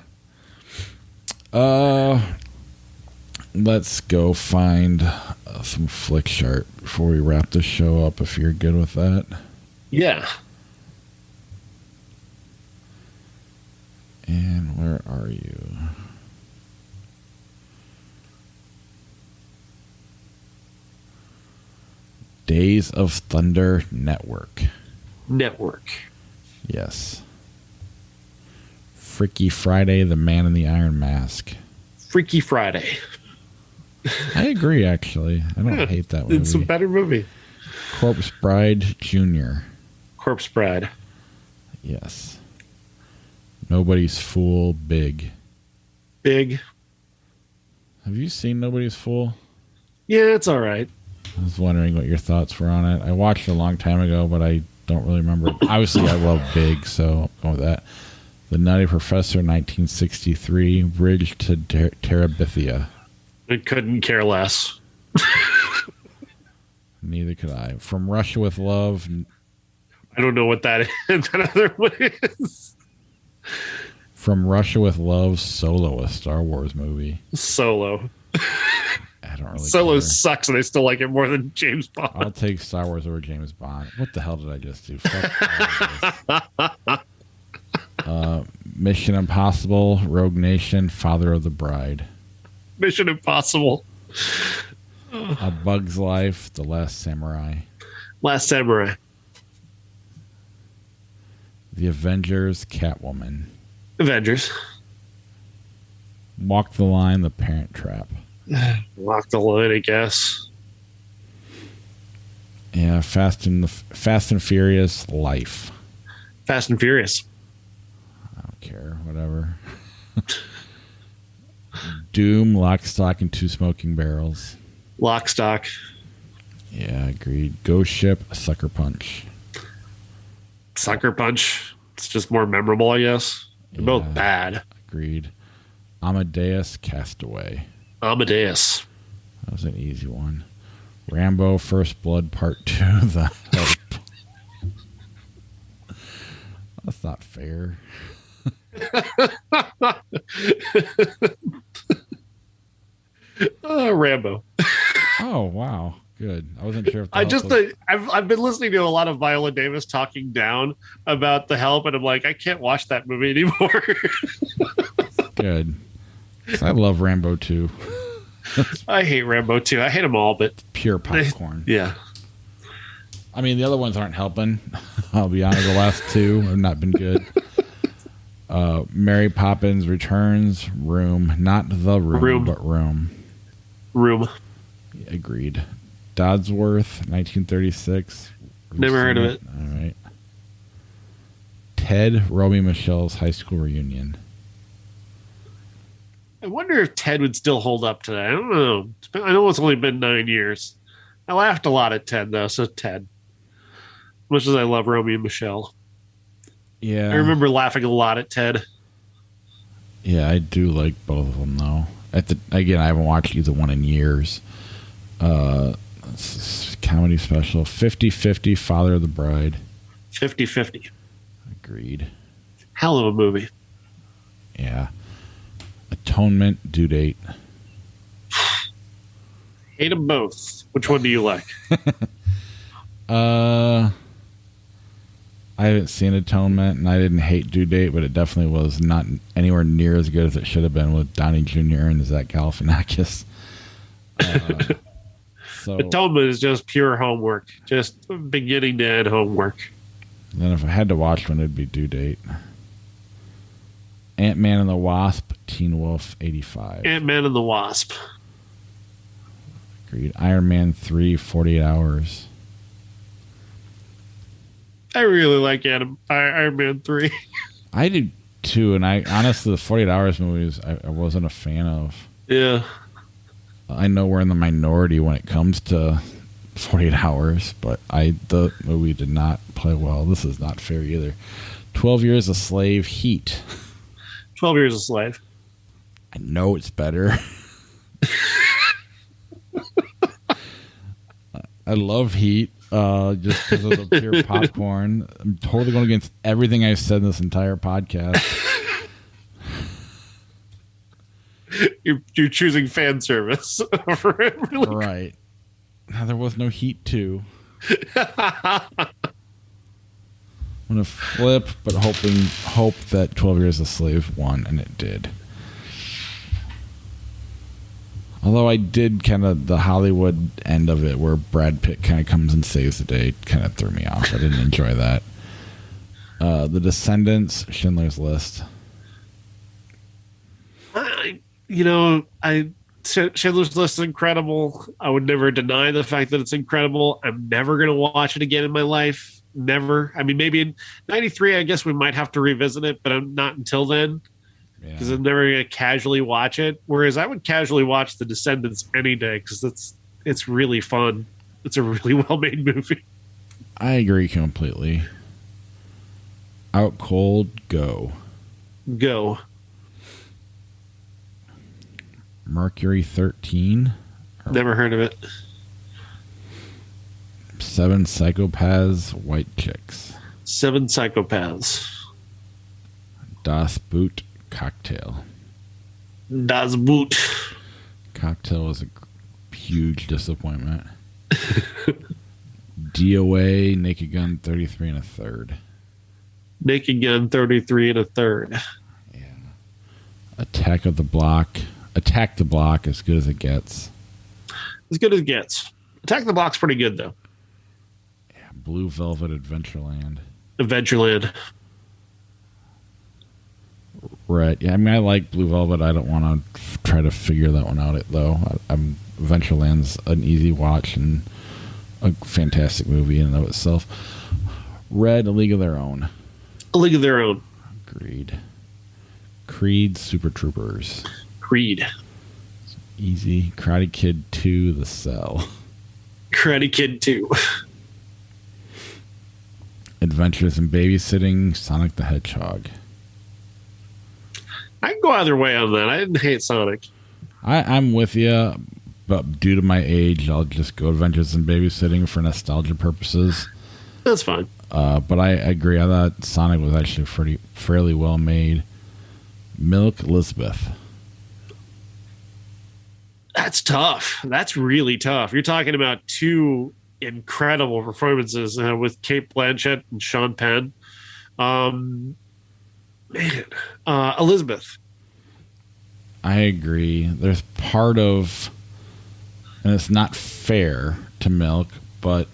Let's go find some flick chart before we wrap this show up, if you're good with that. Yeah. And where are you? Days of Thunder Network. Yes. Freaky Friday, The Man in the Iron Mask. Freaky Friday. I agree, actually. I don't hate that movie. It's a better movie. Corpse Bride Jr. Corpse Bride. Yes. Nobody's Fool, Big. Have you seen Nobody's Fool? Yeah, it's all right. I was wondering what your thoughts were on it. I watched it a long time ago, but I don't really remember it. Obviously, I love Big, so I'm going with that. The Nutty Professor, 1963. Bridge to Terabithia. I couldn't care less. Neither could I. From Russia with Love. I don't know what that is. That other one is. From Russia with Love, Solo, a Star Wars movie. Solo. I don't really Solo care. sucks, and I still like it more than James Bond. I'll take Star Wars over James Bond. What the hell did I just do? Fuck all of this. Mission Impossible, Rogue Nation, Father of the Bride. Mission Impossible. A Bug's Life, The Last Samurai. Last Samurai. The Avengers, Catwoman. Avengers. Walk the Line, The Parent Trap. Walk the Line, I guess. Yeah, Fast and Furious, Life. Fast and Furious. I don't care, whatever. Doom, Lock, Stock, and Two Smoking Barrels. Lock, Stock. Yeah, agreed. Ghost Ship, Sucker Punch. Sucker Punch. It's just more memorable, I guess. They're both bad. Agreed. Amadeus, Castaway. Amadeus. That was an easy one. Rambo, First Blood, Part 2, The Help. That's not fair. Rambo. Oh, wow. Good. I wasn't sure if I've been listening to a lot of Viola Davis talking down about The Help, and I'm like, I can't watch that movie anymore. Good. I love Rambo 2. I hate Rambo 2. I hate them all, but Pure popcorn. Yeah. I mean, the other ones aren't helping. I'll be honest, the last two have not been good. Mary Poppins Returns, Room. Not The Room, but Room. Room. Agreed. Dodsworth, 1936. Never heard of it. All right. Ted, Romy Michelle's high school reunion. I wonder if Ted would still hold up today. I don't know. I know it's only been 9 years. I laughed a lot at Ted, though, so Ted. Much as I love Romy and Michelle. Yeah. I remember laughing a lot at Ted. Yeah, I do like both of them, though. Again, I haven't watched either one in years. Comedy special. 50-50, Father of the Bride. 50-50. Agreed. Hell of a movie. Yeah. Atonement, Due Date. Hate them both. Which one do you like? I haven't seen Atonement, and I didn't hate Due Date, but it definitely was not anywhere near as good as it should have been with Downey Jr. and Zach Galifianakis. So Atonement is just pure homework, just beginning to end homework. Then if I had to watch one, it'd be Due Date. Ant-Man and the Wasp, Teen Wolf, 85. Ant-Man and the Wasp. Agreed. Iron Man 3, 48 Hours. I really like Iron Man 3. I did too, and I honestly, the 48 Hours movies, I wasn't a fan of. Yeah. I know we're in the minority when it comes to 48 Hours, but the movie did not play well. This is not fair either. 12 Years a Slave, Heat. 12 Years a Slave. I know it's better. I love Heat, just because of the pure popcorn. I'm totally going against everything I've said in this entire podcast. You're choosing fan service over it. Really? Right. Now, there was no Heat 2. I'm going to flip, but hope that 12 Years a Slave won, and it did. Although I did kind of, the Hollywood end of it, where Brad Pitt kind of comes and saves the day, kind of threw me off. I didn't enjoy that. The Descendants, Schindler's List. Schindler's List is incredible. I would never deny the fact that it's incredible. I'm never going to watch it again in my life. Never. I mean, maybe in 93, I guess we might have to revisit it, but I'm not until then. Because I'm never going to casually watch it. Whereas I would casually watch The Descendants any day because it's really fun. It's a really well-made movie. I agree completely. Out Cold, Go. Go. Mercury 13. Never heard of it. 7 Psychopaths, White Chicks. 7 Psychopaths. Das Boot, Cocktail. Das Boot. Cocktail was a huge disappointment. DOA, Naked Gun, 33 and a third. Naked Gun, 33 and a third. Yeah. Attack the Block, as good as it gets. As good as it gets. Attack the Block's pretty good, though. Yeah. Blue Velvet, Adventureland. Adventureland. Right. Yeah, I mean, I like Blue Velvet. I don't want to try to figure that one out, though. Adventureland's an easy watch and a fantastic movie in and of itself. Red, A League of Their Own. A League of Their Own. Agreed. Creed, Super Troopers. Creed. Easy. Karate Kid 2, The Cell. Karate Kid 2. Adventures in Babysitting, Sonic the Hedgehog. I can go either way on that. I didn't hate Sonic. I'm with you, but due to my age, I'll just go Adventures in Babysitting for nostalgia purposes. That's fine. But I agree. I thought Sonic was actually fairly well made. Milk, Elizabeth. That's tough. That's really tough. You're talking about two incredible performances with Cate Blanchett and Sean Penn. Elizabeth. I agree. There's part of, and it's not fair to Milk, but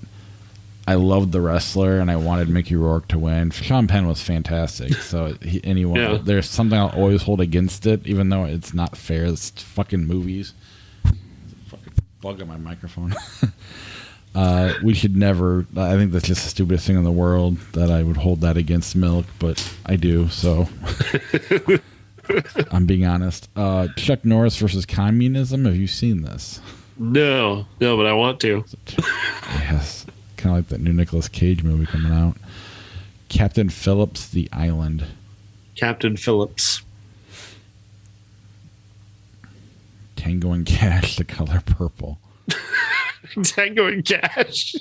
I loved the wrestler and I wanted Mickey Rourke to win. Sean Penn was fantastic. So there's something I'll always hold against it, even though it's not fair. It's fucking movies. Fucking bug on my microphone. We should never. I think that's just the stupidest thing in the world that I would hold that against Milk, but I do. So I'm being honest. Chuck Norris versus Communism. Have you seen this? No, but I want to. Yes, kind of like that new Nicolas Cage movie coming out. Captain Phillips, The Island. Captain Phillips. Tango and Cash, The Color Purple. Tango and Cash.